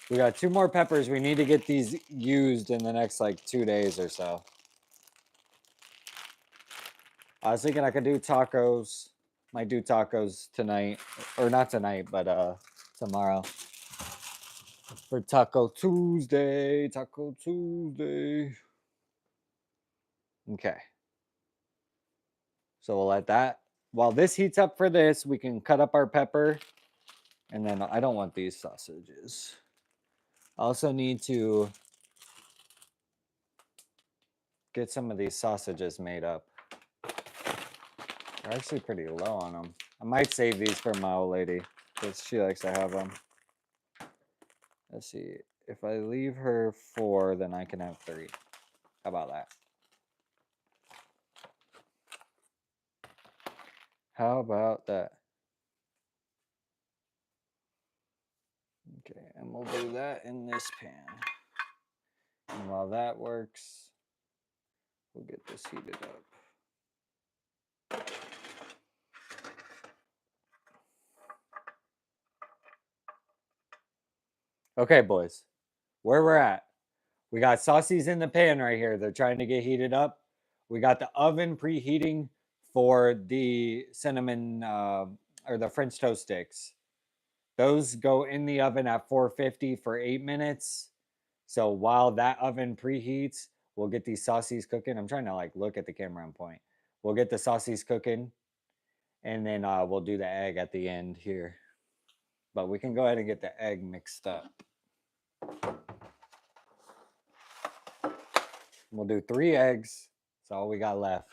We got 2 more peppers. We need to get these used in the next like 2 days or so. I was thinking I could do tacos. Might do tacos tonight. Or not tonight, but tomorrow. For Taco Tuesday. Taco Tuesday. Okay. So we'll let that. While this heats up for this, we can cut up our pepper. And then I don't want these sausages. I also need to get some of these sausages made up. They're actually pretty low on them. I might save these for my old lady because she likes to have them. Let's see. If I leave her 4, then I can have 3. How about that? How about that? Okay, and we'll do that in this pan. And while that works, we'll get this heated up. Okay, boys, where we're at. We got saucies in the pan right here. They're trying to get heated up. We got the oven preheating for the cinnamon or the French toast sticks. Those go in the oven at 450 for 8 minutes. So while that oven preheats, we'll get these saucies cooking. I'm trying to like look at the camera on point. We'll get the saucies cooking, and then we'll do the egg at the end here. But we can go ahead and get the egg mixed up. We'll do 3 eggs. That's all we got left.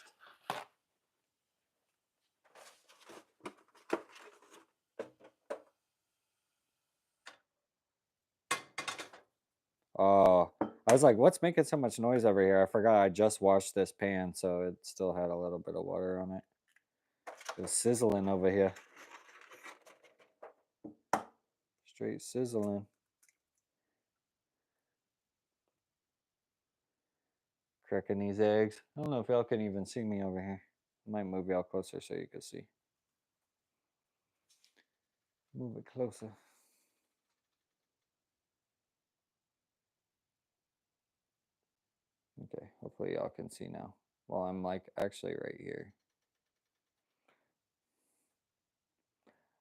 Oh, I was like, what's making so much noise over here? I forgot I just washed this pan, so it still had a little bit of water on it. It was sizzling over here. Straight sizzling. Cracking these eggs. I don't know if y'all can even see me over here. I might move y'all closer so you can see. Move it closer. Okay, hopefully y'all can see now. Well, I'm like actually right here.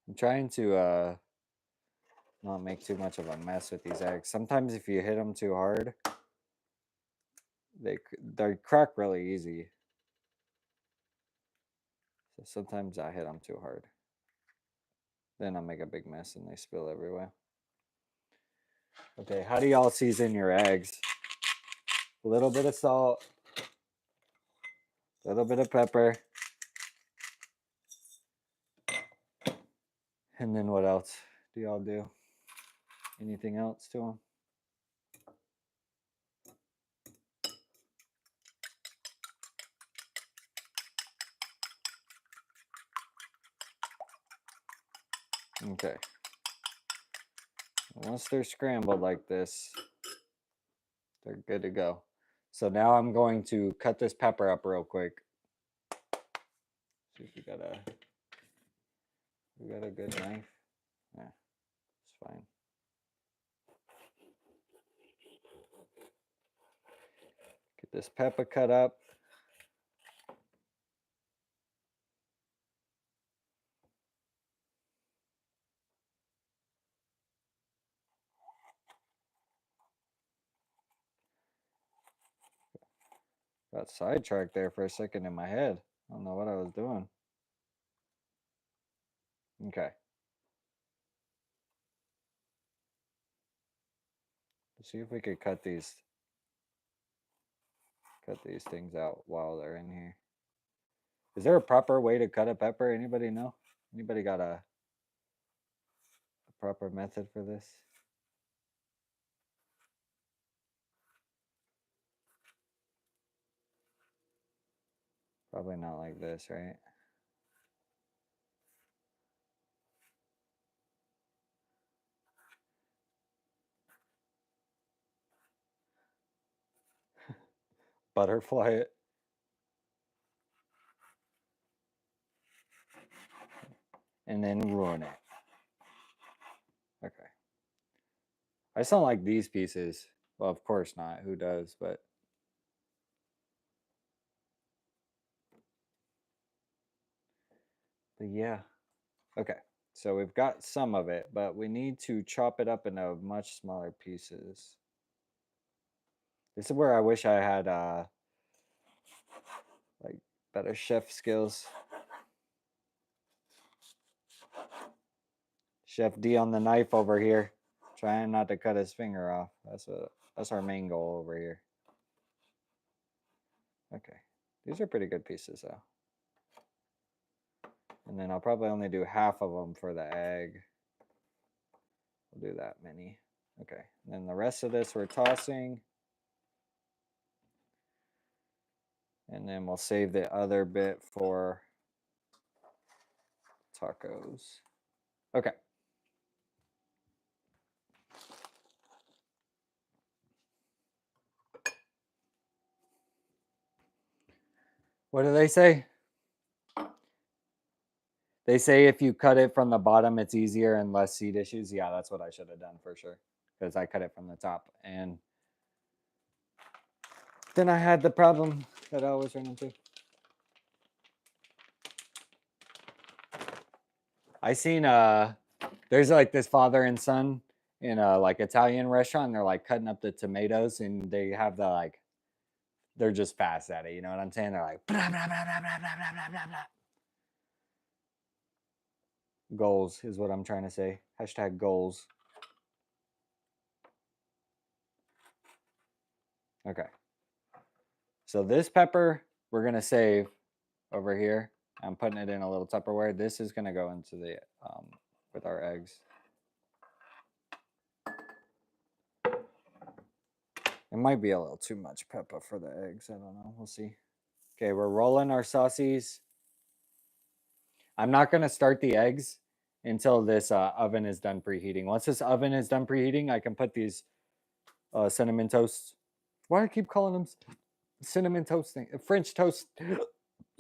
I'm trying to not make too much of a mess with these eggs. Sometimes if you hit them too hard, they crack really easy. So sometimes I hit them too hard. Then I make a big mess and they spill everywhere. Okay, how do y'all season your eggs? A little bit of salt, a little bit of pepper, and then what else do y'all do? Anything else to them? Okay. Once they're scrambled like this, they're good to go. So now I'm going to cut this pepper up real quick. See if we got a good knife. Yeah, it's fine. Get this pepper cut up. Got sidetracked there for a second in my head. I don't know what I was doing. Okay. Let's see if we could cut these things out while they're in here. Is there a proper way to cut a pepper? Anybody know? Anybody got a proper method for this? Probably not like this, right? Butterfly it. And then ruin it. Okay. I just don't like these pieces. Well, of course not. Who does? But yeah. Okay. So we've got some of it, but we need to chop it up into much smaller pieces. This is where I wish I had like better chef skills. Chef D on the knife over here, trying not to cut his finger off. That's our main goal over here. Okay, these are pretty good pieces though. And then I'll probably only do half of them for the egg. We'll do that many. Okay, and then the rest of this we're tossing. And then we'll save the other bit for tacos. Okay. What do they say? They say if you cut it from the bottom, it's easier and less seed issues. Yeah, that's what I should have done for sure. Because I cut it from the top. And then I had the problem that I always run into. I seen there's like this father and son in a like Italian restaurant, and they're like cutting up the tomatoes, and they have the like they're just fast at it, you know what I'm saying? They're like blah, blah, blah, blah, blah, blah, blah, blah, blah. Goals is what I'm trying to say. Hashtag goals. Okay. So this pepper we're gonna save over here. I'm putting it in a little Tupperware. This is gonna go into the with our eggs. It might be a little too much pepper for the eggs. I don't know. We'll see. Okay, we're rolling our saucies. I'm not going to start the eggs until this oven is done preheating. Once this oven is done preheating, I can put these cinnamon toast. Why do I keep calling them cinnamon toast thing? French toast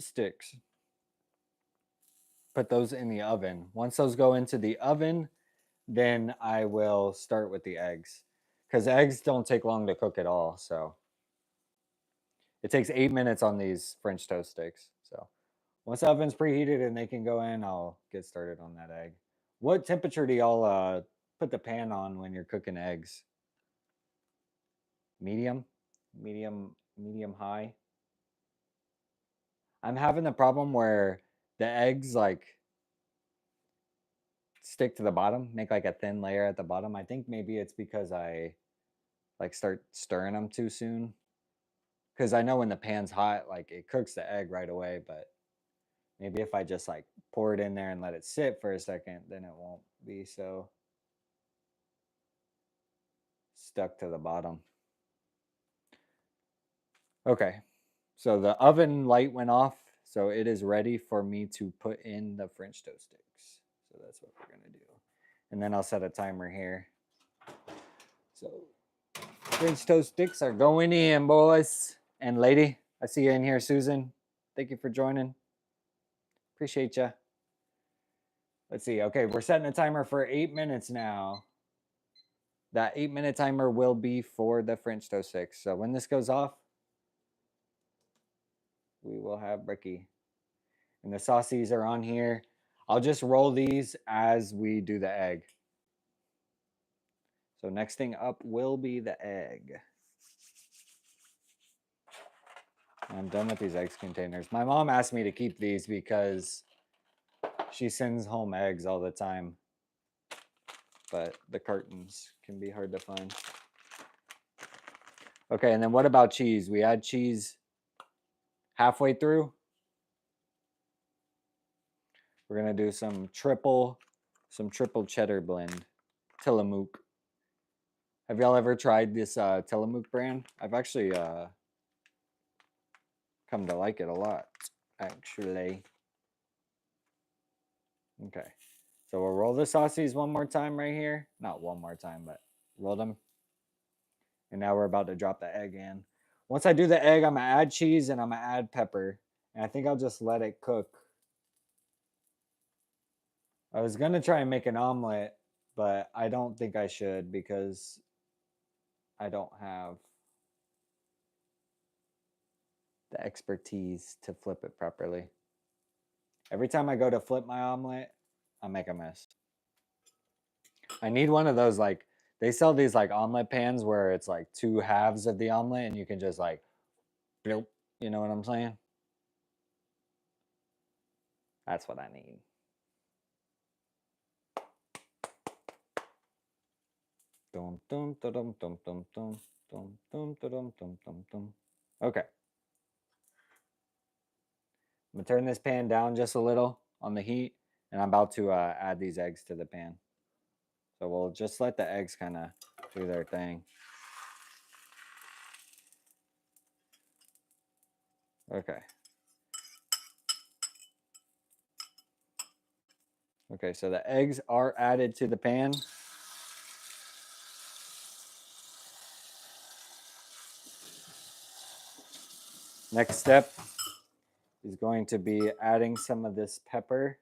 sticks. Put those in the oven. Once those go into the oven, then I will start with the eggs. Because eggs don't take long to cook at all. So it takes 8 minutes on these French toast sticks. So once the oven's preheated and they can go in, I'll get started on that egg. What temperature do y'all put the pan on when you're cooking eggs? Medium? Medium high? I'm having the problem where the eggs like stick to the bottom, make like a thin layer at the bottom. I think maybe it's because I like start stirring them too soon. Because I know when the pan's hot, like it cooks the egg right away, but maybe if I just like pour it in there and let it sit for a second, then it won't be so stuck to the bottom. Okay, so the oven light went off, so it is ready for me to put in the French toast sticks. So that's what we're gonna do. And then I'll set a timer here. So French toast sticks are going in, boys and lady. I see you in here, Susan. Thank you for joining. Appreciate you. Let's see. Okay, we're setting a timer for 8 minutes now. That 8-minute timer will be for the French toast sticks. So when this goes off, we will have brekkie. And the saucies are on here. I'll just roll these as we do the egg. So next thing up will be the egg. I'm done with these eggs containers. My mom asked me to keep these because she sends home eggs all the time, but the cartons can be hard to find. Okay, and then what about cheese? We add cheese halfway through. We're gonna do some triple cheddar blend, Tillamook. Have y'all ever tried this Tillamook brand? I've actually come to like it a lot, actually. Okay, so we'll roll the saucies one more time right here. Not one more time, but roll them. And now we're about to drop the egg in. Once I do the egg, I'm gonna add cheese and I'm gonna add pepper. And I think I'll just let it cook. I was gonna try and make an omelet, but I don't think I should because I don't have the expertise to flip it properly. Every time I go to flip my omelet, I make a mess. I need one of those, like, they sell these like omelet pans where it's like two halves of the omelet and you can just like, bloop, you know what I'm saying? That's what I need. Dum dum dum dum dum dum dum dum dum dum dum dum. Okay. I'm gonna turn this pan down just a little on the heat, and I'm about to add these eggs to the pan. So we'll just let the eggs kind of do their thing. Okay. Okay, so the eggs are added to the pan. Next step is going to be adding some of this pepper.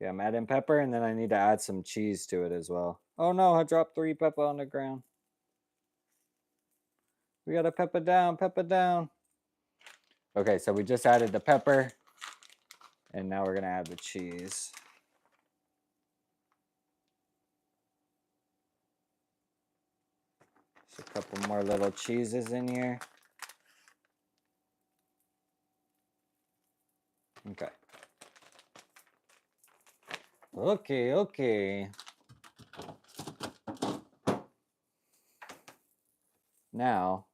Okay, I'm adding pepper, and then I need to add some cheese to it as well. Oh no, I dropped 3 pepper on the ground. We gotta pepper down, pepper down. Okay, so we just added the pepper, and now we're gonna add the cheese. Just a couple more little cheeses in here. Okay. Okay. Now,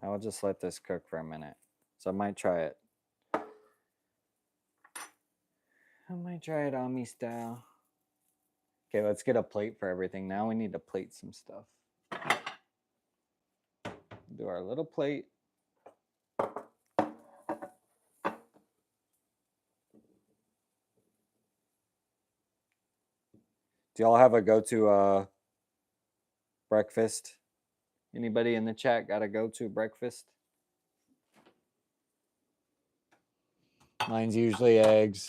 I'll just let this cook for a minute. So I might try it. Ami style. Okay, let's get a plate for everything. Now we need to plate some stuff. Do our little plate. Do y'all have a go-to breakfast? Anybody in the chat got a go-to breakfast? Mine's usually eggs.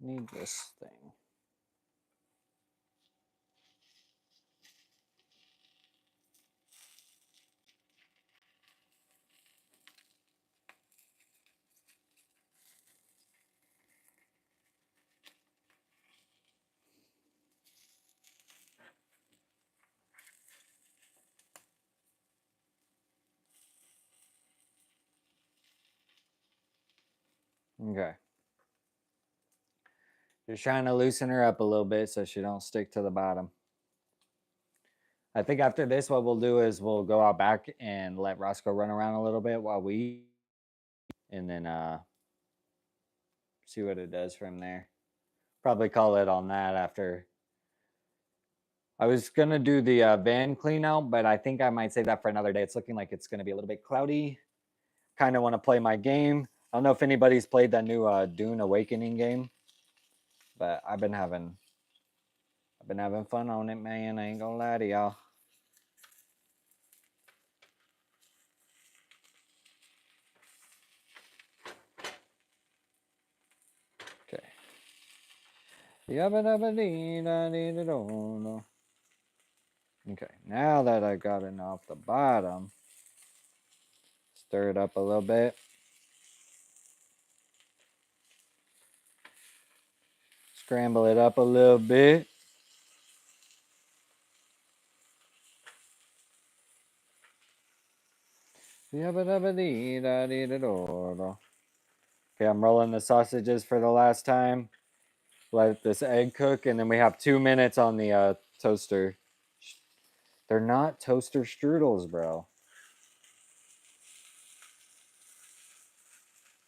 Need this thing. Okay. Just trying to loosen her up a little bit so she don't stick to the bottom. I think after this, what we'll do is we'll go out back and let Roscoe run around a little bit while we eat, and then see what it does from there. Probably call it on that after. I was gonna do the van clean out, but I think I might save that for another day. It's looking like it's gonna be a little bit cloudy. Kind of want to play my game. I don't know if anybody's played that new Dune Awakening game, but I've been having fun on it, man. I ain't gonna lie to y'all. Okay. Okay, now that I got it off the bottom, let's Stir it up a little bit. Scramble it up a little bit. Okay, I'm rolling the sausages for the last time. Let this egg cook, and then we have 2 minutes on the toaster. They're not toaster strudels, bro.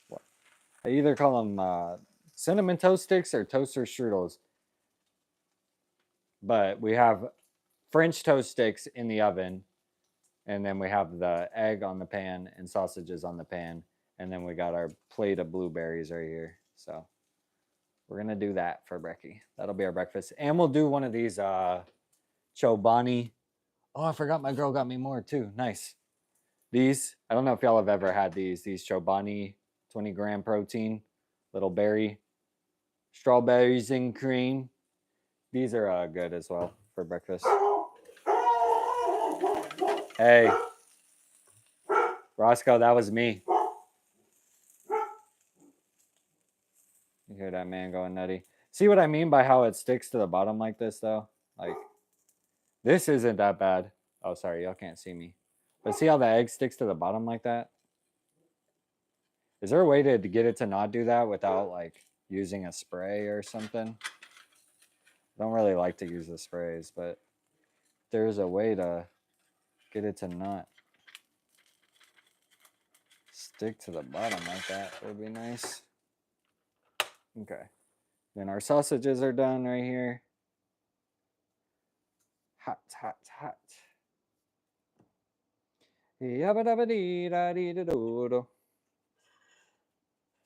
What? I either call them cinnamon toast sticks or toaster strudels. But we have French toast sticks in the oven, and then we have the egg on the pan and sausages on the pan, and then we got our plate of blueberries right here. So we're gonna do that for brekkie. That'll be our breakfast, and we'll do one of these chobani. Oh, I forgot my girl got me more too. Nice. These, I don't know if y'all have ever had these chobani 20-gram protein, little berry, strawberries and cream. These are good as well for breakfast. Hey, Roscoe, that was me. You hear that man going nutty. See what I mean by how it sticks to the bottom like this, though? Like, this isn't that bad. Oh, sorry, y'all can't see me. But see how the egg sticks to the bottom like that? Is there a way to get it to not do that without, like, using a spray or something? I don't really like to use the sprays, but there's a way to get it to not stick to the bottom like that. Would be nice. Okay. Then our sausages are done right here. Hot, hot, hot.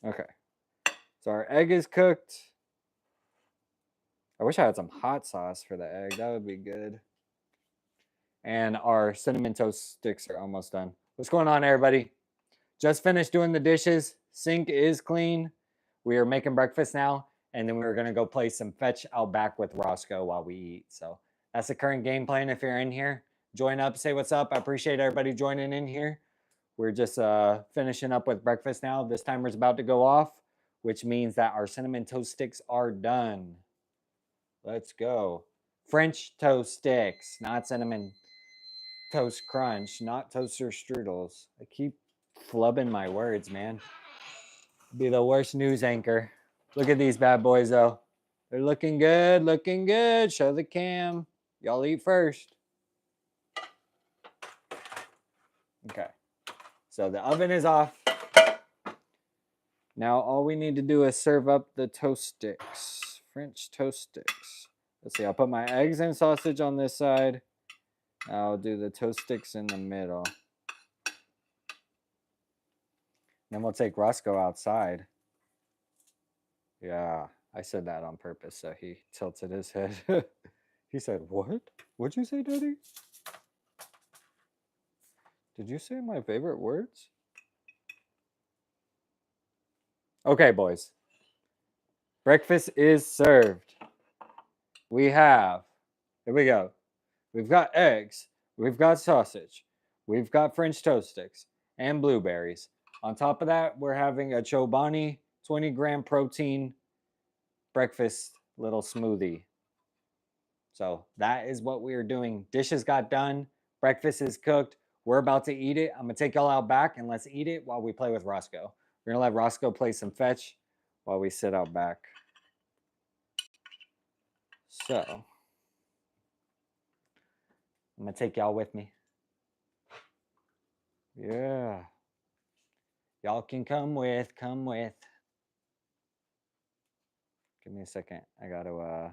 Okay. So our egg is cooked. I wish I had some hot sauce for the egg. That would be good. And our cinnamon toast sticks are almost done. What's going on, everybody? Just finished doing the dishes. Sink is clean. We are making breakfast now. And then we're going to go play some fetch out back with Roscoe while we eat. So that's the current game plan. If you're in here, join up, say what's up. I appreciate everybody joining in here. We're just finishing up with breakfast now. This timer's about to go off, which means that our cinnamon toast sticks are done. Let's go. French toast sticks, not cinnamon toast crunch, not toaster strudels. I keep flubbing my words, man. Be the worst news anchor. Look at these bad boys, though. They're looking good, looking good. Show the cam. Y'all eat first. Okay. So the oven is off. Now all we need to do is serve up the toast sticks. French toast sticks. Let's see, I'll put my eggs and sausage on this side. I'll do the toast sticks in the middle. Then we'll take Roscoe outside. Yeah, I said that on purpose, so he tilted his head. He said, what? What'd you say, Daddy? Did you say my favorite words? Okay, boys. Breakfast is served. We have, here we go. We've got eggs. We've got sausage. We've got French toast sticks and blueberries. On top of that, we're having a Chobani 20-gram protein breakfast little smoothie. So that is what we are doing. Dishes got done. Breakfast is cooked. We're about to eat it. I'm going to take y'all out back and let's eat it while we play with Roscoe. We're going to let Roscoe play some fetch while we sit out back. So I'm going to take y'all with me. Yeah. Y'all can come with. Give me a second. I got to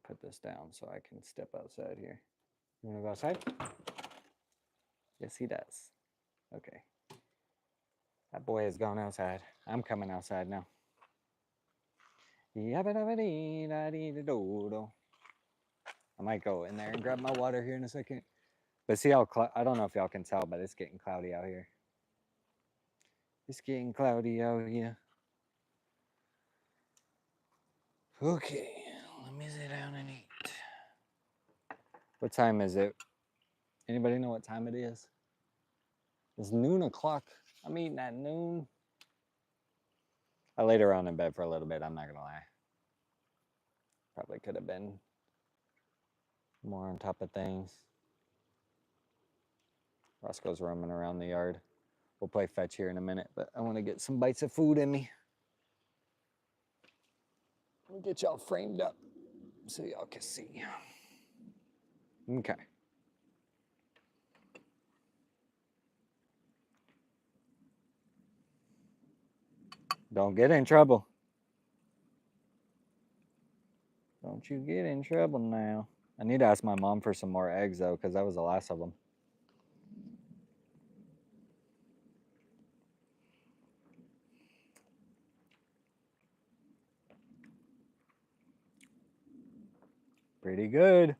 put this down so I can step outside here. You want to go outside? Yes, he does. Okay. That boy has gone outside. I'm coming outside now. I might go in there and grab my water here in a second. But see how, I don't know if y'all can tell, but it's getting cloudy out here. It's getting cloudy out here. Okay, let me sit down and eat. What time is it? Anybody know what time it is? It's noon o'clock. I'm eating at noon. I laid around in bed for a little bit, I'm not gonna lie. Probably could have been more on top of things. Roscoe's roaming around the yard. We'll play fetch here in a minute, but I want to get some bites of food in me. Let me get y'all framed up so y'all can see. Okay. Don't get in trouble. Don't you get in trouble now. I need to ask my mom for some more eggs, though, because that was the last of them. Pretty good.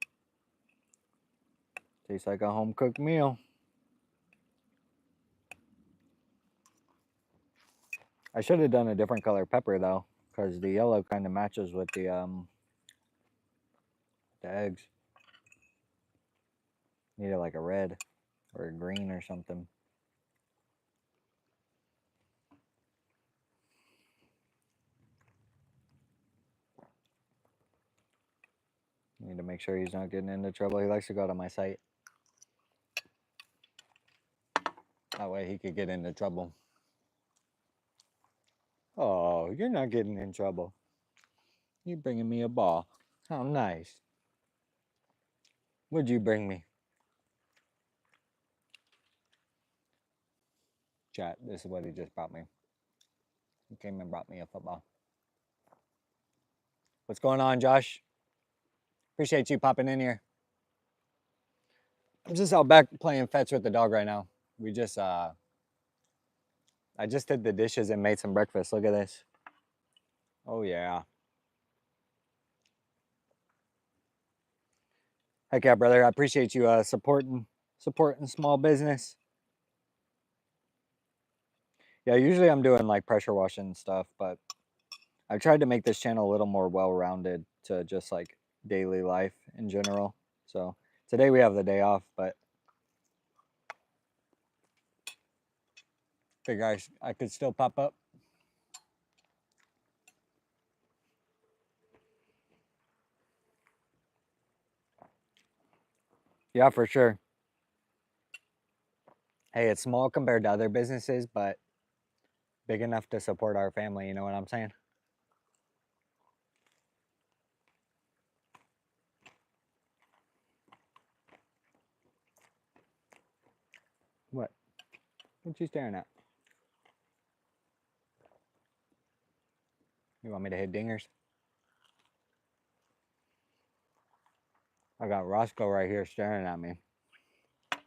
Tastes like a home-cooked meal. I should have done a different color pepper, though, because the yellow kind of matches with the eggs. Needed like a red or a green or something. Need to make sure he's not getting into trouble. He likes to go out of my sight. That way he could get into trouble. Oh, you're not getting in trouble. You're bringing me a ball. How nice. What'd you bring me? Chat, this is what he just brought me. He came and brought me a football. What's going on, Josh? Appreciate you popping in here. I'm just out back playing fetch with the dog right now. We just, I just did the dishes and made some breakfast. Look at this. Oh, yeah. Heck yeah, brother. I appreciate you supporting small business. Yeah, usually I'm doing like pressure washing stuff, but I've tried to make this channel a little more well-rounded to just like daily life in general. So today we have the day off, but figure I could still pop up. Yeah, for sure. Hey, it's small compared to other businesses, but big enough to support our family. You know what I'm saying? What? What you staring at? You want me to hit dingers? I got Roscoe right here staring at me. I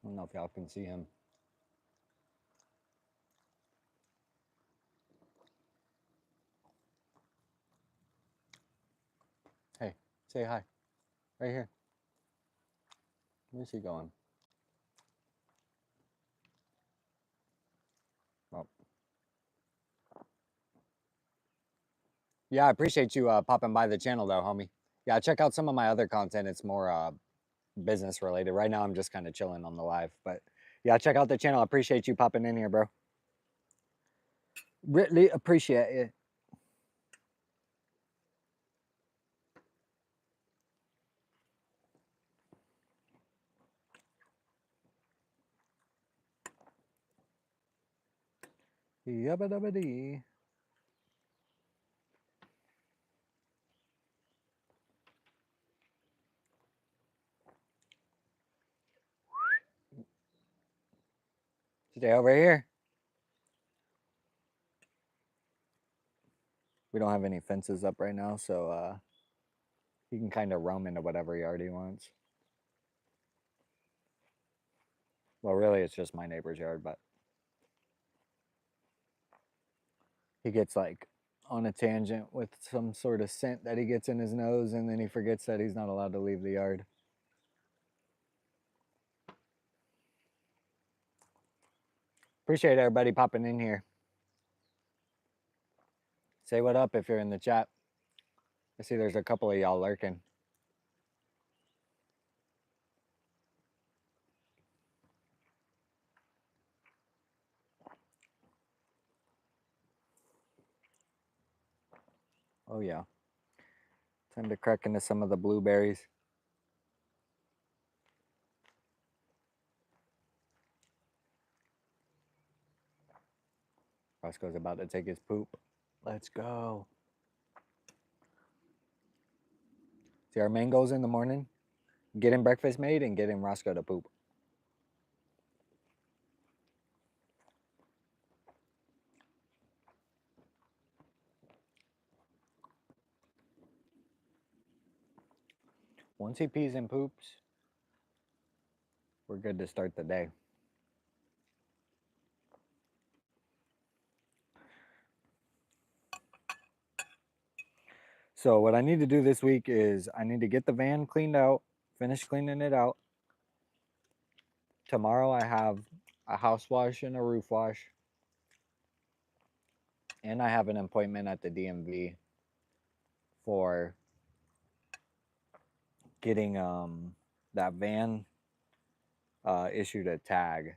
don't know if y'all can see him. Hey, say hi. Right here. Where's he going? Oh. Yeah, I appreciate you popping by the channel though, homie. Yeah, check out some of my other content. It's more business related. Right now I'm just kind of chilling on the live, but yeah, check out the channel. I appreciate you popping in here, bro. Really appreciate it. Yabba dabba dee. Stay over here. We don't have any fences up right now, so he can kind of roam into whatever yard he wants. Well, really, it's just my neighbor's yard, but he gets like on a tangent with some sort of scent that he gets in his nose, and then he forgets that he's not allowed to leave the yard. Appreciate everybody popping in here. Say what up if you're in the chat. I see there's a couple of y'all lurking. Oh yeah. Time to crack into some of the blueberries. Roscoe's about to take his poop. Let's go. See our main goals in the morning? Getting breakfast made and getting Roscoe to poop. Once he pees and poops, we're good to start the day. So what I need to do this week is I need to get the van cleaned out, finish cleaning it out. Tomorrow I have a house wash and a roof wash. And I have an appointment at the DMV for getting that van issued a tag.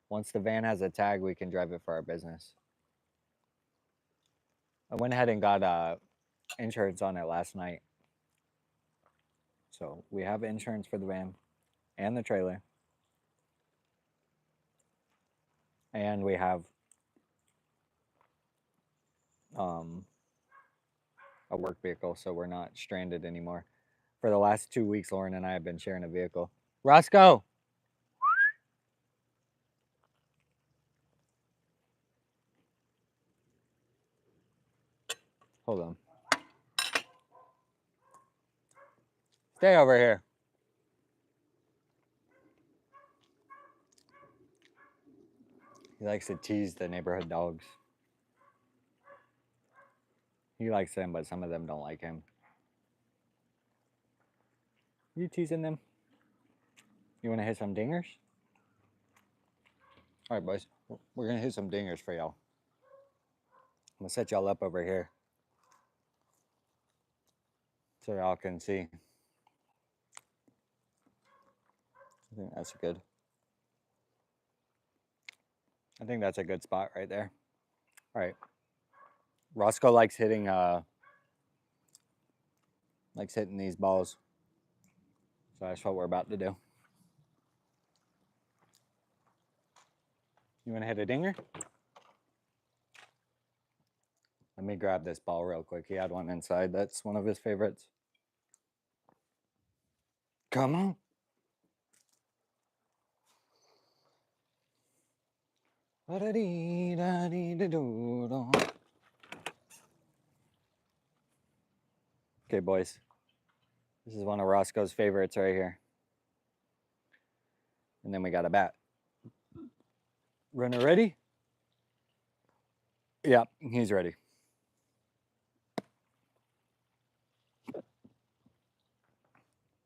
Once the van has a tag, we can drive it for our business. I went ahead and got insurance on it last night. So we have insurance for the van and the trailer. And we have a work vehicle, so we're not stranded anymore. For the last 2 weeks, Lauren and I have been sharing a vehicle. Roscoe! Hold on. Stay over here. He likes to tease the neighborhood dogs. He likes them, but some of them don't like him. You teasing them? You want to hit some dingers? All right, boys. We're going to hit some dingers for y'all. I'm going to set y'all up over here so y'all can see. I think that's good. I think that's a good spot right there. All right. Roscoe likes hitting these balls. So that's what we're about to do. You want to hit a dinger? Let me grab this ball real quick. He had one inside. That's one of his favorites. Come on. Okay, boys. This is one of Roscoe's favorites right here. And then we got a bat. Runner ready? Yeah, he's ready.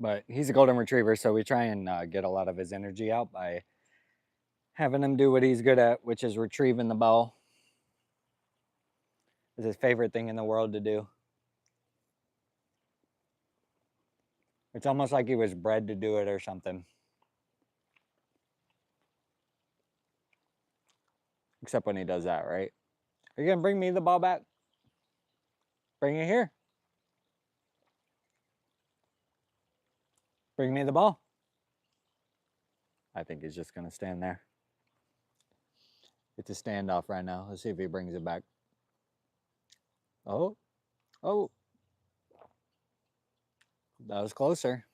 But he's a golden retriever, so we try and get a lot of his energy out by having him do what he's good at, which is retrieving the ball. It's his favorite thing in the world to do. It's almost like he was bred to do it or something. Except when he does that, right? Are you going to bring me the ball back? Bring it here. Bring me the ball. I think he's just going to stand there. It's a standoff right now. Let's see if he brings it back. Oh. Oh. That was closer.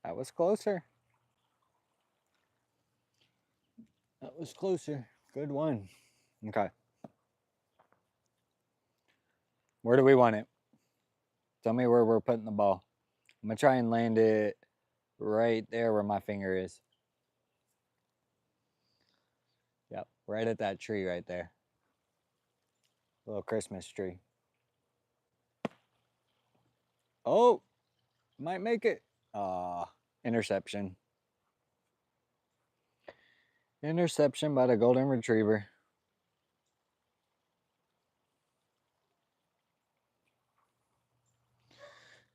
That was closer. That was closer. Good one. Okay. Where do we want it? Tell me where we're putting the ball. I'm going to try and land it right there where my finger is. Yep, right at that tree right there. Little Christmas tree. Oh, might make it. Interception. Interception by the golden retriever.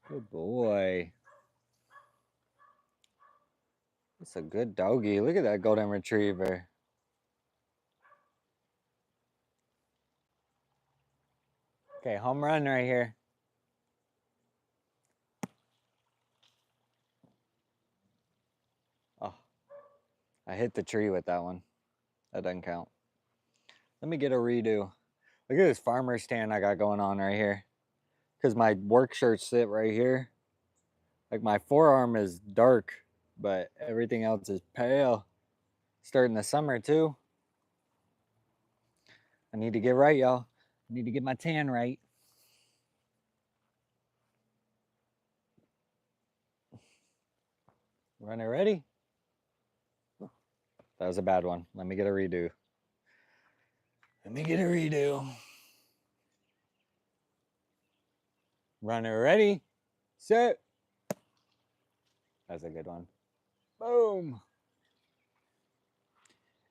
Good boy. That's a good doggy. Look at that golden retriever. Okay, home run right here. Oh, I hit the tree with that one. That doesn't count. Let me get a redo. Look at this farmer's tan I got going on right here. Because my work shirts sit right here. Like my forearm is dark, but everything else is pale. Starting the summer too. I need to get right, y'all. I need to get my tan right. Runner ready? That was a bad one. Let me get a redo. Let me get a redo. Runner ready, set. That's a good one. Boom.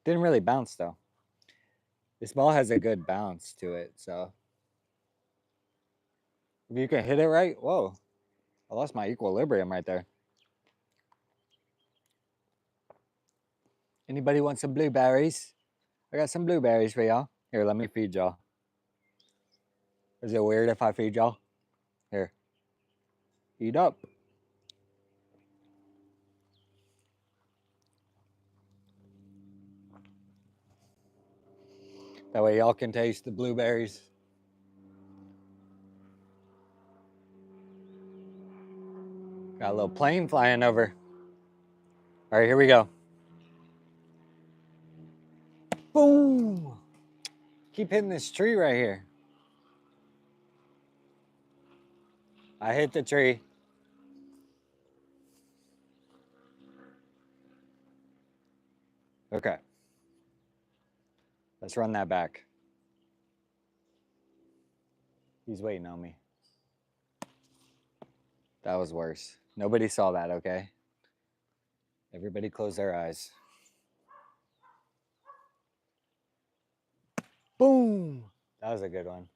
Didn't really bounce though. This ball has a good bounce to it, so if you can hit it right, whoa. I lost my equilibrium right there. Anybody want some blueberries? I got some blueberries for y'all. Here, let me feed y'all. Is it weird if I feed y'all? Here. Eat up. That way y'all can taste the blueberries. Got a little plane flying over. All right, here we go. Boom. Keep hitting this tree right here. I hit the tree. Okay. Let's run that back. He's waiting on me. That was worse. Nobody saw that, okay? Everybody close their eyes. Boom. That was a good one.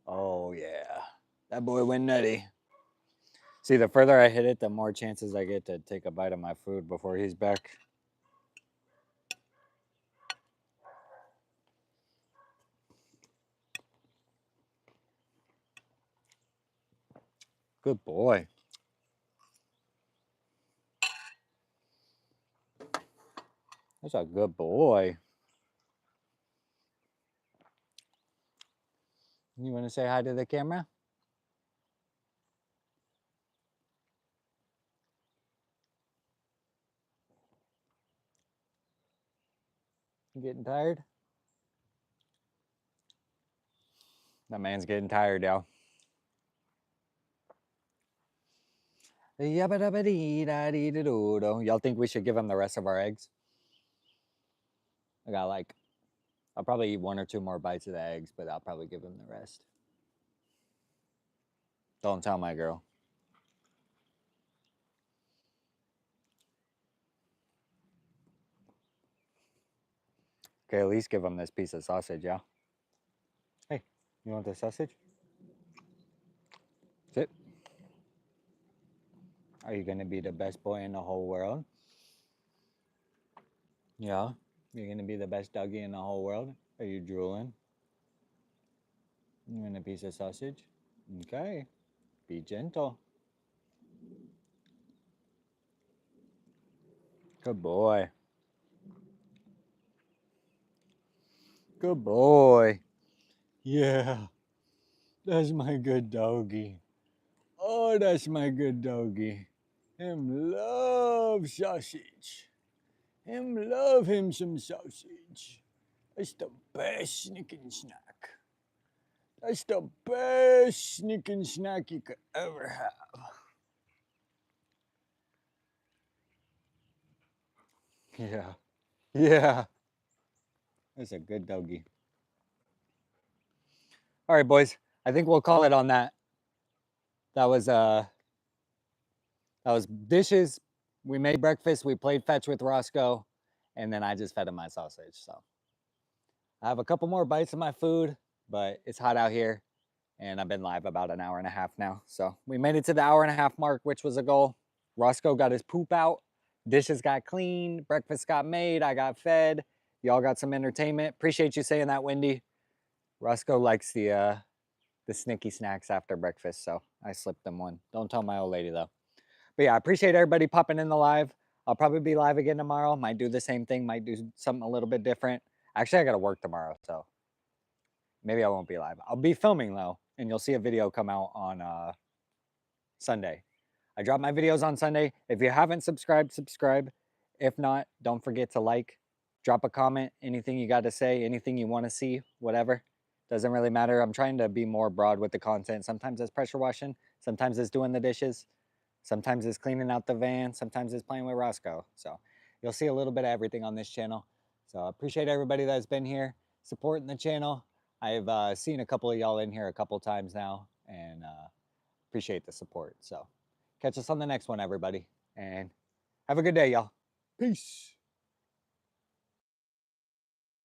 Oh, yeah. That boy went nutty. See, the further I hit it, the more chances I get to take a bite of my food before he's back. Good boy. That's a good boy. You want to say hi to the camera? You getting tired? That man's getting tired, y'all. Y'all think we should give him the rest of our eggs? I got I'll probably eat 1 or 2 more bites of the eggs, but I'll probably give him the rest. Don't tell my girl. Okay, at least give him this piece of sausage, yeah? Hey, you want the sausage? Sit. Are you going to be the best boy in the whole world? Yeah? You're going to be the best doggy in the whole world? Are you drooling? You want a piece of sausage? Okay. Be gentle. Good boy. Good boy. Yeah. That's my good doggy. Oh, that's my good doggy. Him love sausage. Him love him some sausage. That's the best sneaking snack. That's the best sneaking snack you could ever have. Yeah. Yeah. That's a good doggy. All right, boys. I think we'll call it on that. That was dishes. We made breakfast. We played fetch with Roscoe, and then I just fed him my sausage. So I have a couple more bites of my food, but it's hot out here, and I've been live about an hour and a half now. So we made it to the hour and a half mark, which was a goal. Roscoe got his poop out. Dishes got cleaned. Breakfast got made. I got fed. Y'all got some entertainment. Appreciate you saying that, Wendy. Roscoe likes the the snicky snacks after breakfast, so I slipped them one. Don't tell my old lady though. But yeah, I appreciate everybody popping in the live. I'll probably be live again tomorrow. Might do the same thing, might do something a little bit different. Actually, I got to work tomorrow, so maybe I won't be live. I'll be filming though, and you'll see a video come out on Sunday. I drop my videos on Sunday. If you haven't subscribed, subscribe. If not, don't forget to like, drop a comment, anything you got to say, anything you want to see, whatever. Doesn't really matter. I'm trying to be more broad with the content. Sometimes it's pressure washing, sometimes it's doing the dishes, sometimes it's cleaning out the van, sometimes it's playing with Roscoe. So you'll see a little bit of everything on this channel. So I appreciate everybody that's been here supporting the channel. I've seen a couple of y'all in here a couple times now, and appreciate the support. So catch us on the next one, everybody, and have a good day, y'all. Peace.